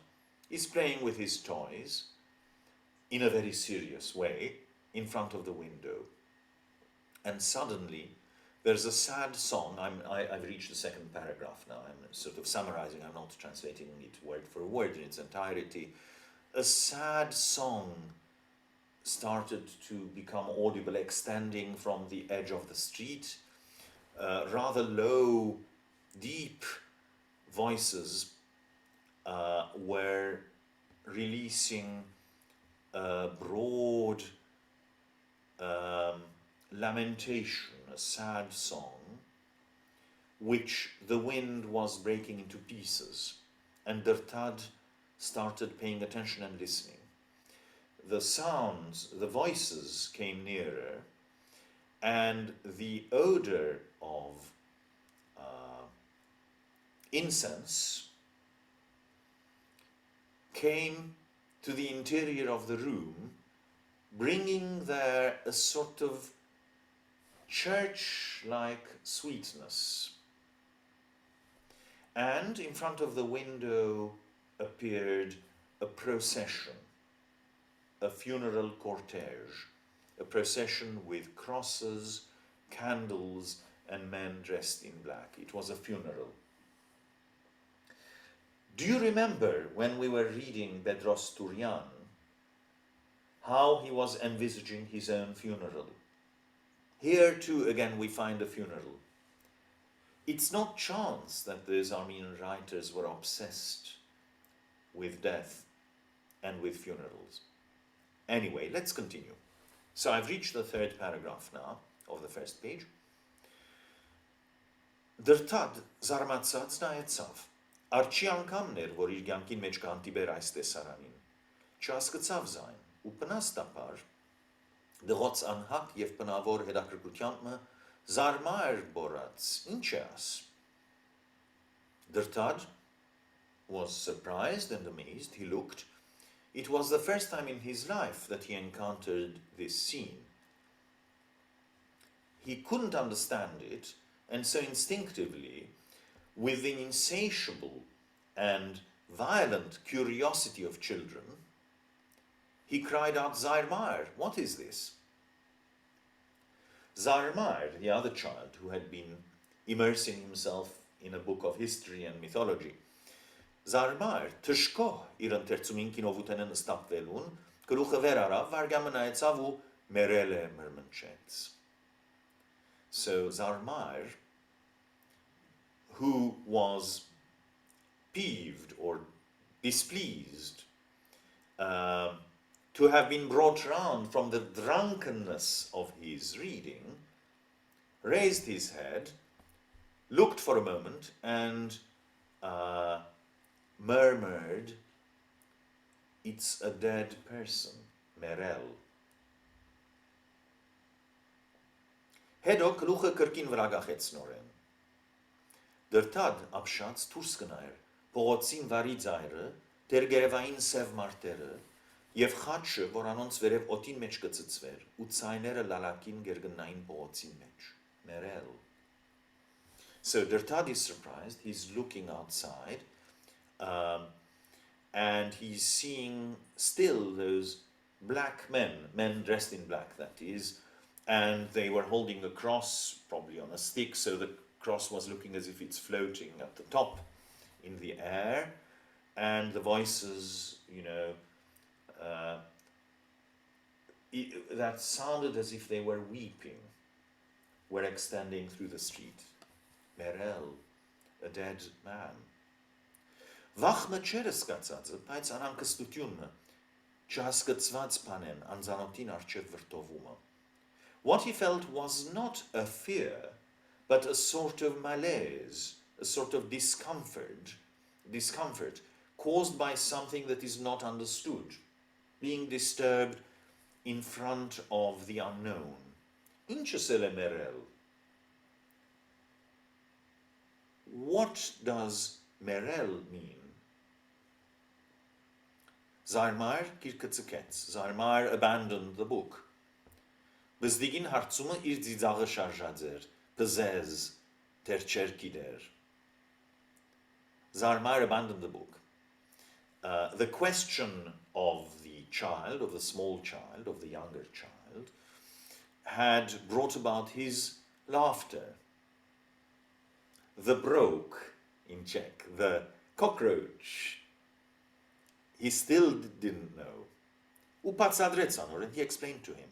is playing with his toys in a very serious way in front of the window. And suddenly there's a sad song. I've reached the second paragraph now. I'm sort of summarizing. I'm not translating it word for word in its entirety. A sad song started to become audible, extending from the edge of the street. Rather low, deep voices were releasing a broad lamentation, a sad song, which the wind was breaking into pieces, and Dırtad started paying attention and listening. The sounds, the voices came nearer, and the odor of incense came to the interior of the room, bringing there a sort of church-like sweetness. And in front of the window appeared a procession, a funeral cortege, a procession with crosses, candles, and men dressed in black. It was a funeral. Do you remember when we were reading Bedros Turian, how he was envisaging his own funeral? Here too again we find a funeral. It's not chance that those Armenian writers were obsessed with death and with funerals. Anyway, let's continue. So I've reached the third paragraph now of the first page. Dırtad զարմացած նայեցավ. Արջի անգամն էր, որ իր կյանքին մեջ կանտիբեր այս տեսարանին, չհասկացավ զայն, ու պնաստապար, դղոց անհատ և պնավոր հետաքրքրությամբ մը զարմար բորած, ինչ է աս։ Dırtad was surprised and amazed. He looked. It was the first time in his life that he encountered this scene. He couldn't understand it, and so instinctively, with the insatiable and violent curiosity of children, he cried out, Zarmar, what is this? Zarmar, the other child who had been immersing himself in a book of history and mythology, Zarmar, tshko իր ընթերցումին կինովութենն ստապվելուն, գլուխը վեր արավ, վարգամը նայեցավ ու մերել է մրմնչեց. So Zarmar, who was peeved or displeased to have been brought round from the drunkenness of his reading, raised his head, looked for a moment, and murmured, it's a dead person, merel. Հետո գլուխը կրկին վրա գախեցնորեն։ Դրտad ապշած դուրս կնայր, փողոցին վարի ձայրը, դեր գերևային սև մարտերը, եւ խաչը, որ անոնց վերև օտին մեջ կծծվեր, ու ցայները լալակին գերգնային փողոցին մեջ։ Մերել։ So Dırtad is surprised, he's looking outside, and he's seeing still those black men dressed in black, that is, and they were holding a cross, probably on a stick, so the cross was looking as if it's floating at the top in the air, and the voices, that sounded as if they were weeping, were extending through the street. Merel, a dead man. Վախը չեր սկացածը, բայց անհանգստությունը, չհասկացված բանեն անձանոթին առջև վրդովումը. What he felt was not a fear, but a sort of malaise, a sort of discomfort caused by something that is not understood, being disturbed in front of the unknown. Ինչս էլ է մերել? What does merel mean? Զարմար գիրքը ցկեց. Զարմար abandoned the book. Բզդիգին հարցումը իր ծիծաղը շարժած էր. Բզեզ, դեր չեր գիտեր. Զարմար abandoned the book. The question of the child, of the small child, of the younger child, had brought about his laughter. The broke, in Czech, the cockroach, he still didn't know. He explained to him.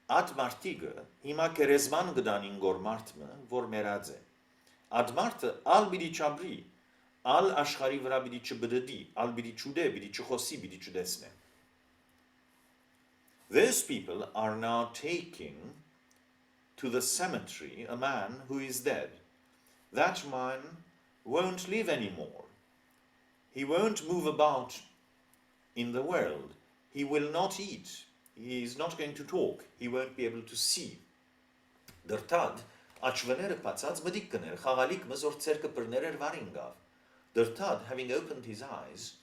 At martigը հիմա կերեզման գդանին գոր մարդը, որ մերած է. At մարդը ալ բիդի չաբրի, ալ աշխարի վրա բիդի չբդդի, ալ բիդի չուդե, բիդի չխոսի, բիդի չդեսնե. Those people are now taking to the cemetery a man who is dead. That man won't live anymore. He won't move about in the world. He will not eat. He is not going to talk. He won't be able to see. Dırtad, աչվները բացած մդիկ կներ, խաղալիք մզոր ցերկը բռներ վարինգավ. Dırtad, having opened his eyes,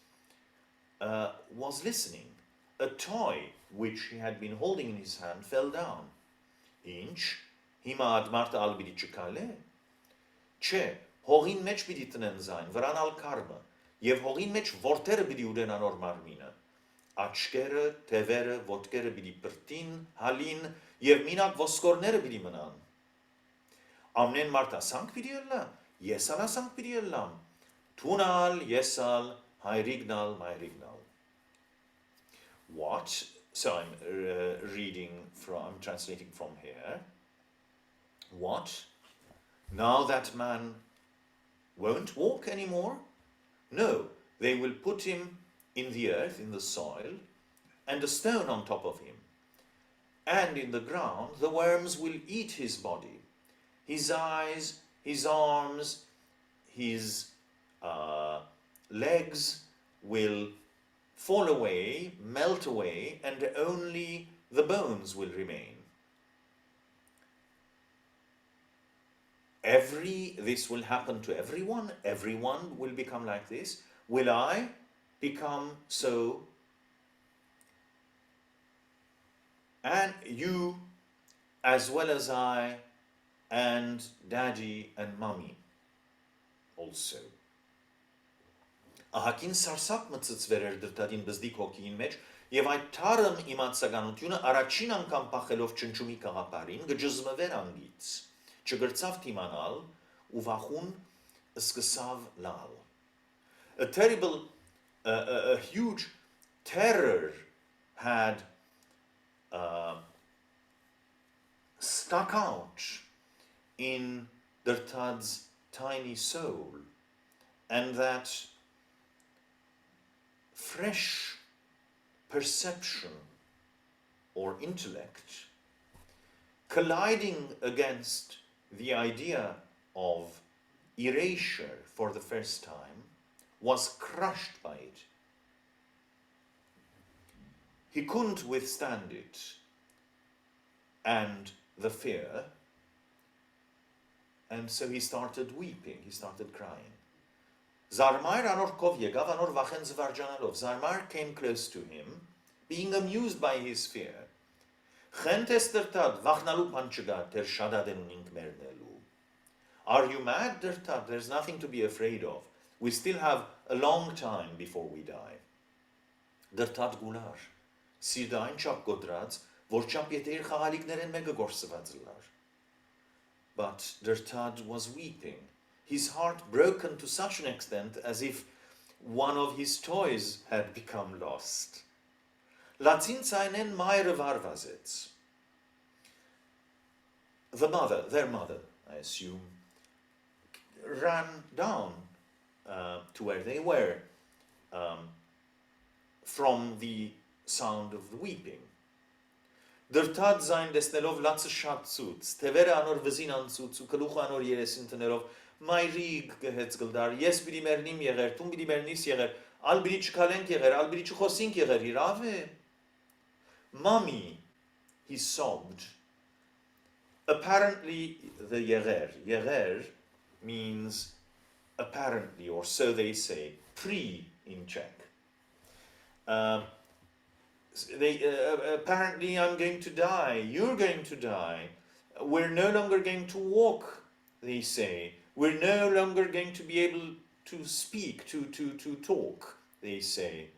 was listening. A toy which he had been holding in his hand fell down. Ինչ, հիմա ադմարտը ալ բիդի չկալե? Չէ, հողին մեջ պիտի տնեն զայն, վրան ալ կարմը, եւ հողին մեջ որդերը պիտի ուդեն անոր մարմինը. Աչկերը, թևերը, ոտքերը պիտի բրտին, հալին եւ մինակ ոսկորները պիտի մնան. Ամեն մարդ ասանք պիտի ըլլա, ես ալ ասանք պիտի ըլլամ. Թունալ, ես ալ, հայրիգնալ, մայրիգնալ. What? So I'm translating from here. What? Now that man won't walk anymore? No, they will put him in the earth, in the soil, and a stone on top of him. And in the ground, the worms will eat his body. His eyes, his arms, his legs will fall away, melt away, and only the bones will remain. This will happen to everyone. Everyone will become like this. Will I become so? And you, as well as I, and daddy and mommy also. Ահակին սարսափ մծծվեր էր դրտադին բզդիկ հոգին մեջ, եւ այդ թարմ իմացականությունը առաջին անգամ փախելով չնչումի կաղապարին գջզմվեր անգից, չգրծավ թիմանալ ու վախուն սկսավ լալ. A huge terror had stuck out in Dırtad's tiny soul, and that fresh perception or intellect colliding against the idea of erasure for the first time was crushed by it. He couldn't withstand it and the fear, And so he started weeping, he started crying. Zarmar anor yegav anor vachen zvarjanalov. Zarmar came close to him, being amused by his fear. Are you mad, Dertad? There's nothing to be afraid of. We still have a long time before we die. Dertad gular. Sirdain chap godrads, vorchap yeter chagaligneren megagorsevadzilar. But Dertad was weeping, his heart broken to such an extent as if one of his toys had become lost. Latin seinen Meire Varvazets. The mother, their mother, I assume, ran down to where they were from the sound of the weeping. Դրթած զայն դեսնելով լացը շատ ծուց, թևերը անոր վզին անցուց ու կլուխը անոր երեսին տնելով, մայրիկ գհեց գլդար, ես բիդի մերնիմ եղեր, տուն բիդի մերնիս եղեր, ալ բիդի չկալենք եղեր, ալ բիդի չխոսինք եղեր, իրավ է. Mommy, he sobbed. Apparently the yeger means apparently, or so they say, pre in Czech. Apparently I'm going to die, you're going to die, we're no longer going to walk, they say, we're no longer going to be able to speak, to talk, they say.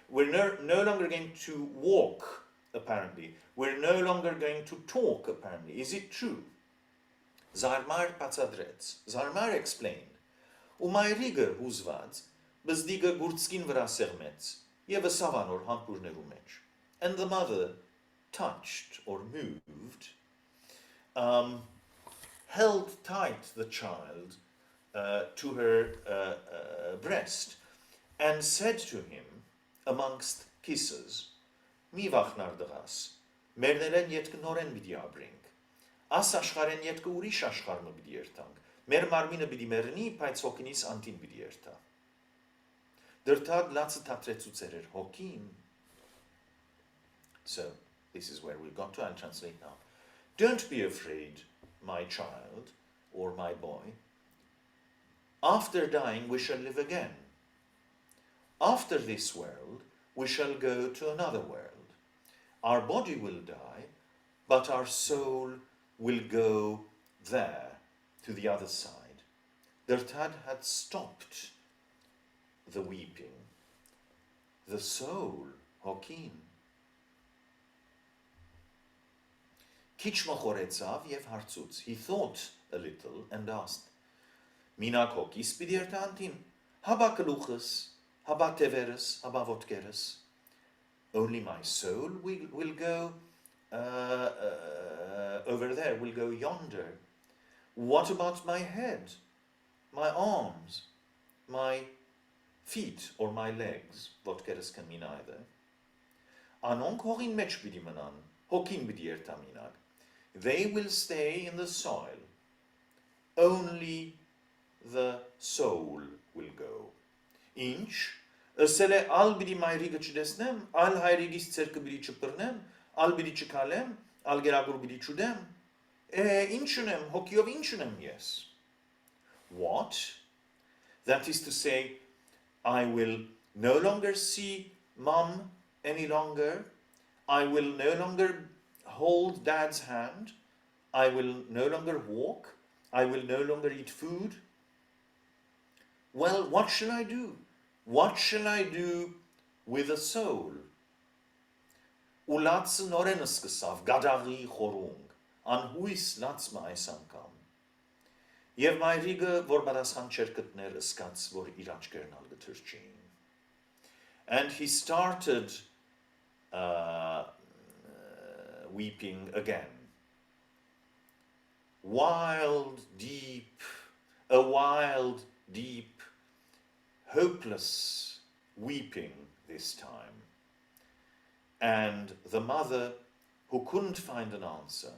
We're no longer going to walk, apparently. We're no longer going to talk, apparently. Is it true? Zarmar patsadrets. Zarmar explained. Umayriga huzvadz, bezdiga gurtskin vra sermets. And the mother, touched or moved, held tight the child to her breast and said to him, amongst kisses, Mi vachnardagas, mernelen yetk noren bidiabring, as ashcharen yetk urish ashcharma bidiertang, mer marmina bidimerni paitsokinis antin bidierta. So, this is where we got to. I'll translate now. Don't be afraid, my child, or my boy. After dying, we shall live again. After this world, we shall go to another world. Our body will die, but our soul will go there, to the other side. Dertad had stopped the weeping, the soul, hokin. Kichmachoretzav yev hartzutz. He thought a little and asked, Mina kokis bidirtantin, haba kaluchas, haba teveres, haba votkeres. Only my soul will go over there, will go yonder. What about my head, my arms, my feet or my legs? Votkeres can mean either. Anon korin mech bidimanan, hokin bidiertaminag. They will stay in the soil. Only the soul will go. Inch, sele al bidi mayriga chidesnem, al hayrigis cerke bidi chipurnem, al bidi chikalem, al geragur bidi chudem. Inchunem, hokiov inchunem, yes. What? That is to say, I will no longer see mom any longer. I will no longer hold dad's hand. I will no longer walk. I will no longer eat food. Well, what shall I do? What shall I do with the soul? Ulatz norenuskesav gadari chorung. Anhuis latzma aisankam. Yev mayrige vor badashan cherketner eskats vor irachkernal geturchain. And he started weeping again. A wild, deep, hopeless weeping this time. And the mother, who couldn't find an answer,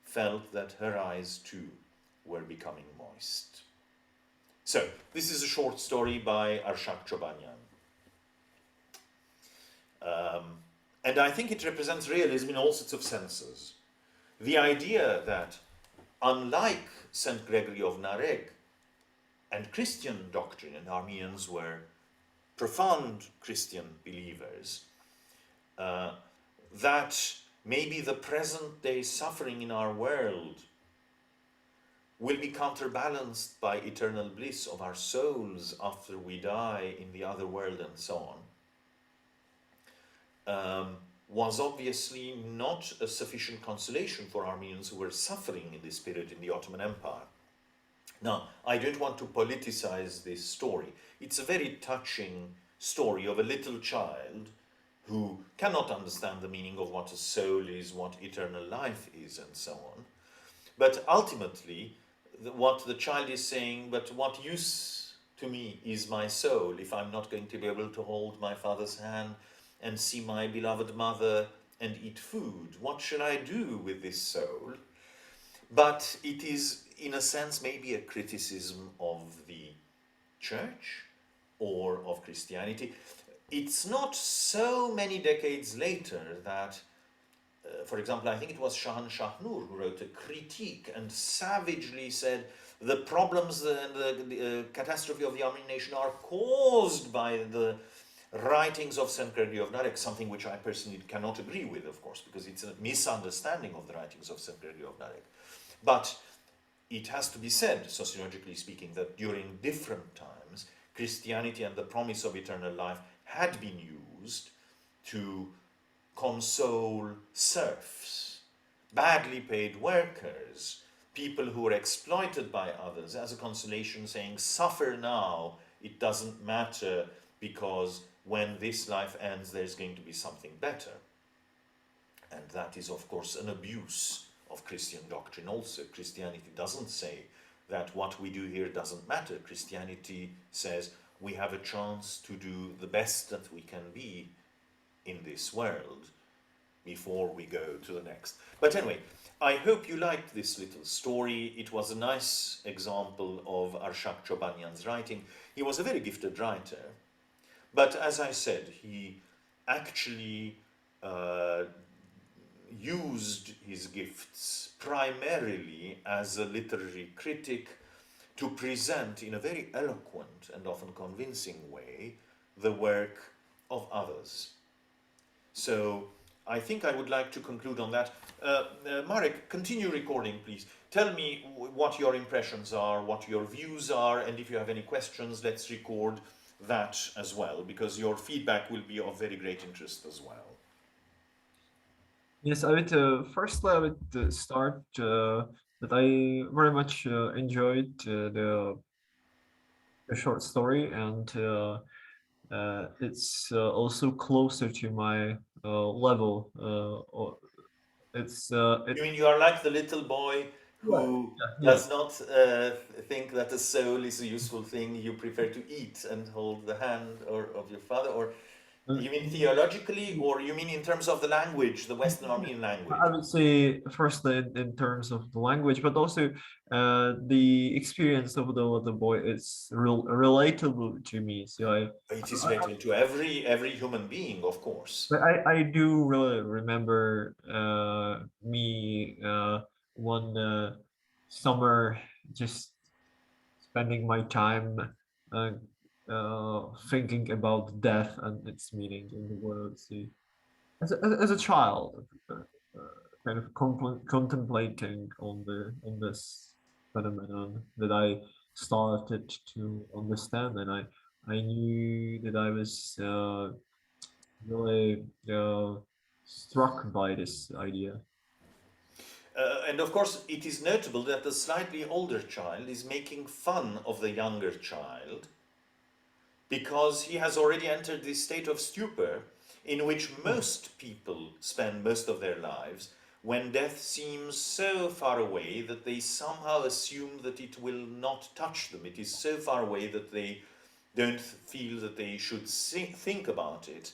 felt that her eyes too were becoming moist. So, this is a short story by Arshak Chobanyan. And I think it represents realism in all sorts of senses. The idea that unlike St. Gregory of Nareg and Christian doctrine, and Armenians were profound Christian believers, that maybe the present day suffering in our world will be counterbalanced by eternal bliss of our souls after we die in the other world and so on, was obviously not a sufficient consolation for Armenians who were suffering in this period in the Ottoman Empire. Now, I don't want to politicize this story. It's a very touching story of a little child who cannot understand the meaning of what a soul is, what eternal life is, and so on. But ultimately, what the child is saying, but what use to me is my soul if I'm not going to be able to hold my father's hand and see my beloved mother and eat food? What shall I do with this soul? But it is, in a sense, maybe a criticism of the church or of Christianity. It's not so many decades later that, for example, I think it was Shahan Shahnur who wrote a critique and savagely said the problems and the catastrophe of the Armenian nation are caused by the writings of St. Gregory of Narek, something which I personally cannot agree with, of course, because it's a misunderstanding of the writings of St. Gregory of Narek. But it has to be said, sociologically speaking, that during different times, Christianity and the promise of eternal life had been used to console serfs, badly paid workers, people who were exploited by others, as a consolation, saying, suffer now, it doesn't matter, because when this life ends, there's going to be something better. And that is, of course, an abuse of Christian doctrine also. Christianity doesn't say that what we do here doesn't matter. Christianity says we have a chance to do the best that we can be in this world before we go to the next. But anyway, I hope you liked this little story. It was a nice example of Arshak Chobanyan's writing. He was a very gifted writer, but as I said, he actually used his gifts primarily as a literary critic to present in a very eloquent and often convincing way the work of others. So I think I would like to conclude on that. Marek, continue recording, please. Tell me what your impressions are, what your views are, and if you have any questions, let's record that as well, because your feedback will be of very great interest as well. Yes, I would firstly I would start that I very much enjoyed the short story, and it's also closer to my level. You mean you are like the little boy Yeah, who yeah, does not think that a soul is a useful thing, you prefer to eat and hold the hand of your father? Or yeah. you mean theologically, or you mean in terms of the language, the Western Armenian I language? would say firstly in terms of the language, but also the experience of the boy is relatable to me. So It is related to every human being, of course. I do really remember me one summer just spending my time uh, thinking about death and its meaning in the world. See, as a child, kind of contemplating on this phenomenon that I started to understand, and I knew that I was really struck by this idea. And of course, it is notable that the slightly older child is making fun of the younger child because he has already entered this state of stupor in which most people spend most of their lives, when death seems so far away that they somehow assume that it will not touch them. It is so far away that they don't feel that they should think about it.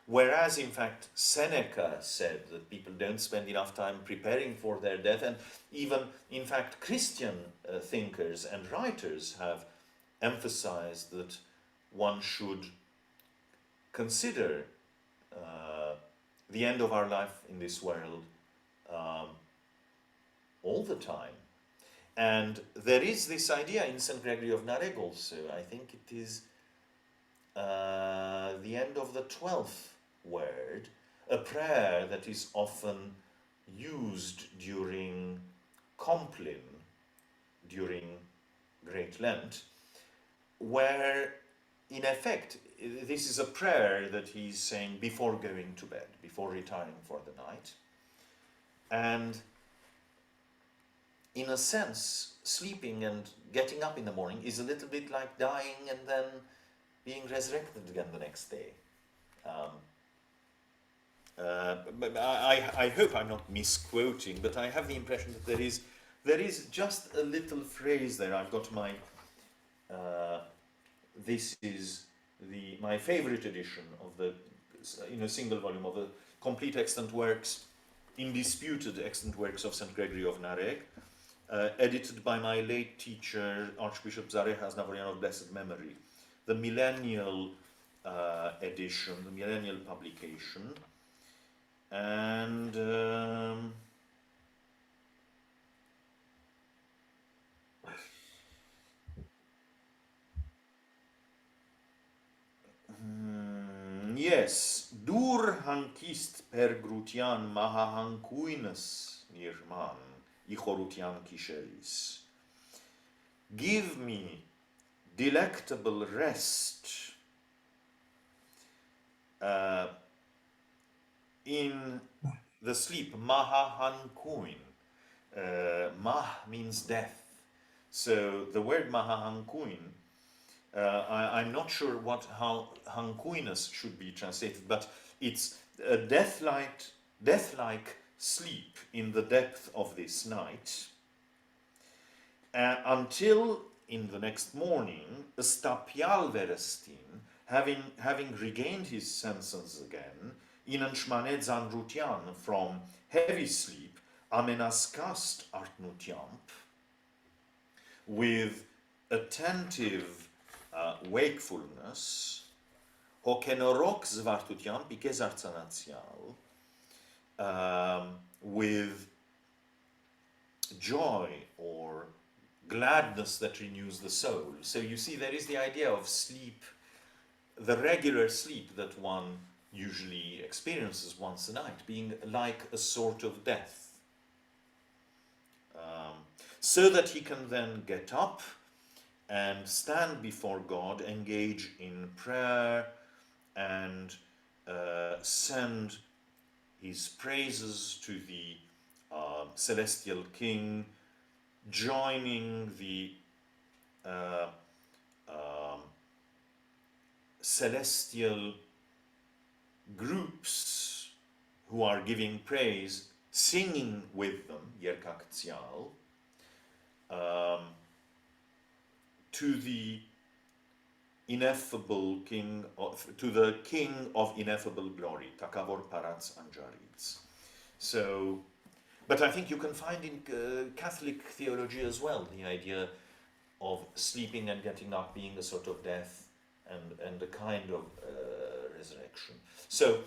Whereas, in fact, Seneca said that people don't spend enough time preparing for their death, and even, in fact, Christian thinkers and writers have emphasized that one should consider the end of our life in this world all the time. And there is this idea in St. Gregory of Nareg also. I think it is the end of the 12th word, a prayer that is often used during Compline, during Great Lent, where in effect this is a prayer that he's saying before going to bed, before retiring for the night. And in a sense, sleeping and getting up in the morning is a little bit like dying and then being resurrected again the next day. But I hope I'm not misquoting, but I have the impression that there is just a little phrase there. I've got my this is my favorite edition of the, in a single volume, of the complete extant works, indisputed extant works of St. Gregory of Nareg, edited by my late teacher, Archbishop Marachianyan of blessed memory. The millennial edition, the millennial publication, and yes, dur hankist per grutian maha hankuinus nirman, ichorutian kisheris. Give me delectable rest in the sleep. Maha hankuin. Mah means death. So the word maha hankuin, I'm not sure how hankuinus should be translated, but it's a death-like sleep in the depth of this night, until in the next morning, stapial verestin, having regained his senses again, inan shmaned zanrutian, from heavy sleep, amenaskast artnutiamp, with attentive wakefulness, hokenorok zvartutiamp, ikezartsanatial, with joy or gladness that renews the soul. So you see, there is the idea of sleep, the regular sleep that one usually experiences once a night, being like a sort of death. So that he can then get up and stand before God, engage in prayer, and send his praises to the celestial King, joining the celestial groups who are giving praise, singing with them, Yerkak Tsial, to the ineffable King, to the King of ineffable glory, Takavor Parats Anjarits. So, but I think you can find in Catholic theology as well the idea of sleeping and getting up being a sort of death and a kind of resurrection. So,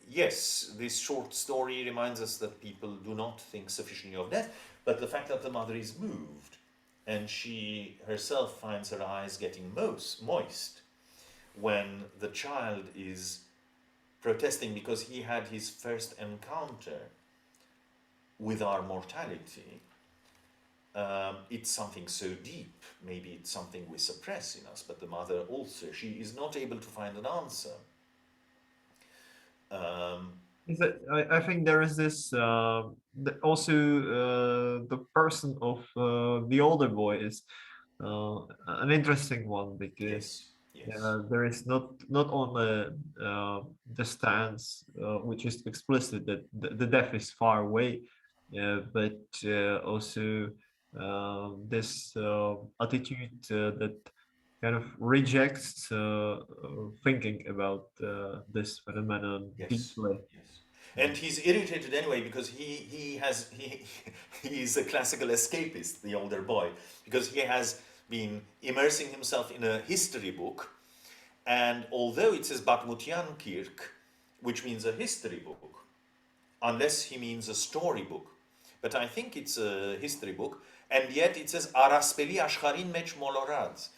yes, this short story reminds us that people do not think sufficiently of death, but the fact that the mother is moved and she herself finds her eyes getting moist when the child is protesting because he had his first encounter with our mortality. It's something so deep. Maybe it's something we suppress in us, but the mother also, she is not able to find an answer. I think there is this also the person of the older boy is an interesting one, because yes. there is not only the stance which is explicit that the death is far away, but also this attitude that kind of rejects thinking about this phenomenon deeply. And he's irritated anyway because he's a classical escapist, the older boy, because he has been immersing himself in a history book, and although it says Bakmutian Kirk, which means a history book, unless he means a story book, but I think it's a history book, and yet it says Araspeli Ashkarin Mech Molorad.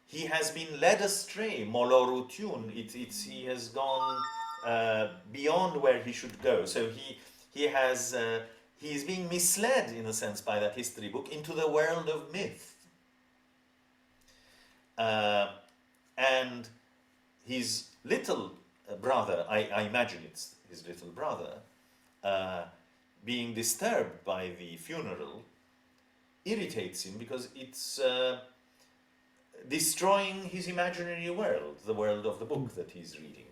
He has been led astray, Molorutun. He has gone beyond where he should go. So he is being misled in a sense by that history book into the world of myth. And his little brother, I imagine it's his little brother, being disturbed by the funeral irritates him because it's destroying his imaginary world, the world of the book that he's reading.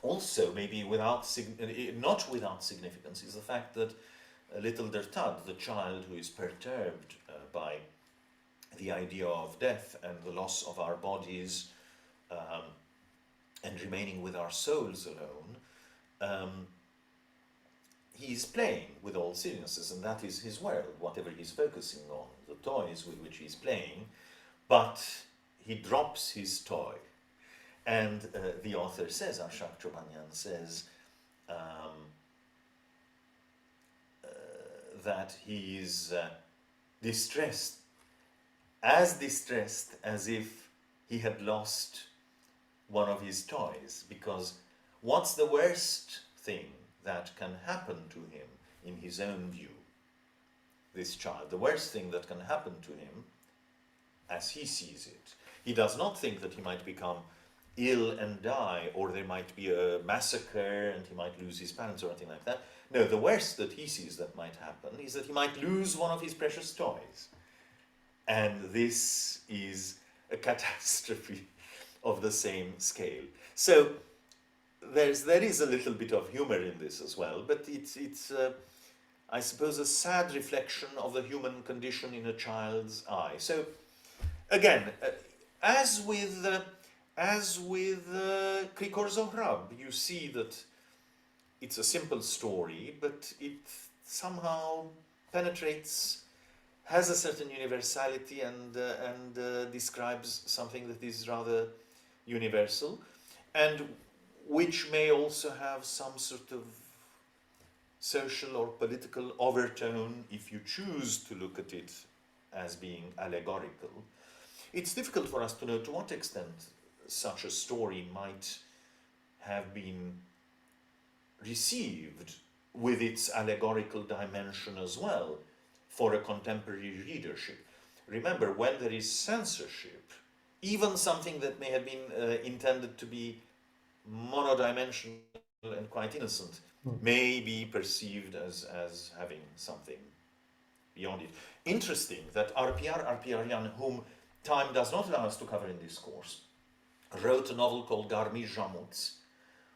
Also, maybe not without significance, is the fact that little Dertad, the child who is perturbed by the idea of death and the loss of our bodies and remaining with our souls alone, he's playing with all seriousness, and that is his world, whatever he's focusing on, the toys with which he's playing, but he drops his toy. And the author says, Arshak Chobanyan says, that he is distressed as if he had lost one of his toys, because what's the worst thing that can happen to him in his own view, this child? The worst thing that can happen to him as he sees it. He does not think that he might become ill and die, or there might be a massacre and he might lose his parents or anything like that. No, the worst that he sees that might happen is that he might lose one of his precious toys. And this is a catastrophe of the same scale. So there is a little bit of humor in this as well, but it's I suppose, a sad reflection of the human condition in a child's eye. So again, as with Krikor Zohrab, you see that it's a simple story, but it somehow penetrates, has a certain universality, and describes something that is rather universal, and which may also have some sort of social or political overtone if you choose to look at it as being allegorical. It's difficult for us to know to what extent such a story might have been received with its allegorical dimension as well for a contemporary readership. Remember, when there is censorship, even something that may have been intended to be monodimensional and quite innocent may be perceived as having something beyond it. Interesting that Arpiyaryan, whom time does not allow us to cover in this course, wrote a novel called Garmi Jamuts,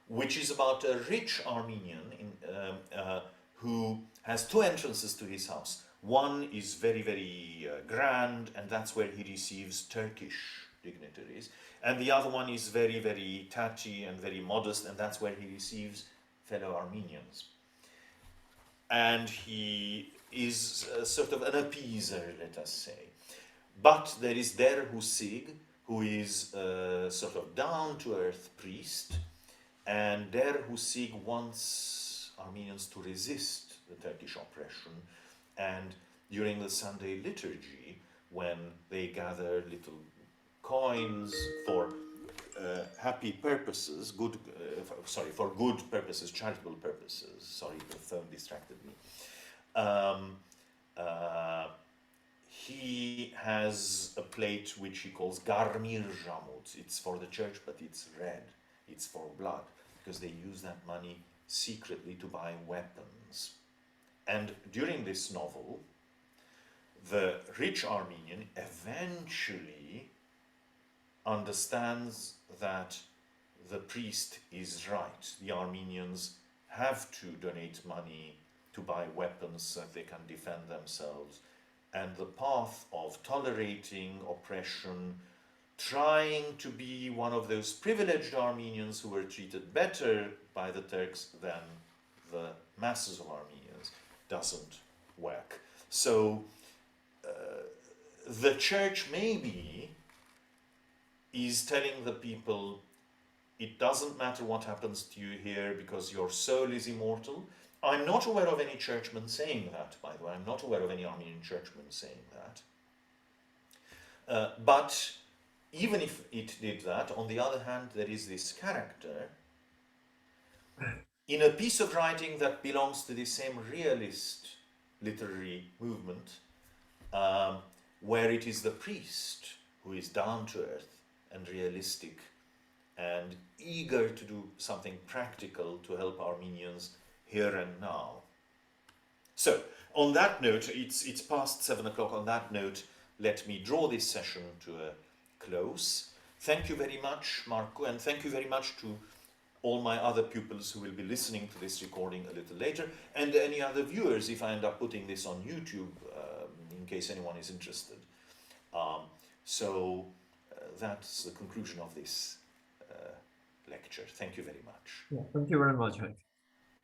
which is about a rich Armenian who has two entrances to his house. One is very, very grand, and that's where he receives Turkish dignitaries. And the other one is very, very tatty and very modest, and that's where he receives fellow Armenians. And he is sort of an appeaser, let us say. But there is Der Husig, who is a sort of down-to-earth priest, and Der Husig wants Armenians to resist the Turkish oppression, and during the Sunday liturgy, when they gather little coins for happy purposes, for good purposes, charitable purposes. Sorry, the phone distracted me. He has a plate which he calls Garmir Jamut. It's for the church, but it's red. It's for blood, because they use that money secretly to buy weapons. And during this novel, the rich Armenian eventually understands that the priest is right. The Armenians have to donate money to buy weapons so that they can defend themselves. And the path of tolerating oppression, trying to be one of those privileged Armenians who were treated better by the Turks than the masses of Armenians, doesn't work. So the church maybe is telling the people, it doesn't matter what happens to you here because your soul is immortal, I'm not aware of any churchman saying that, by the way. I'm not aware of any Armenian churchman saying that. But even if it did that, on the other hand, there is this character in a piece of writing that belongs to the same realist literary movement, where it is the priest who is down to earth and realistic and eager to do something practical to help Armenians here and now. So, on that note, it's past 7 o'clock. On that note, let me draw this session to a close. Thank you very much, Marco, and thank you very much to all my other pupils who will be listening to this recording a little later, and any other viewers if I end up putting this on YouTube, in case anyone is interested. That's the conclusion of this lecture. Thank you very much. Yeah, thank you very much, Haig.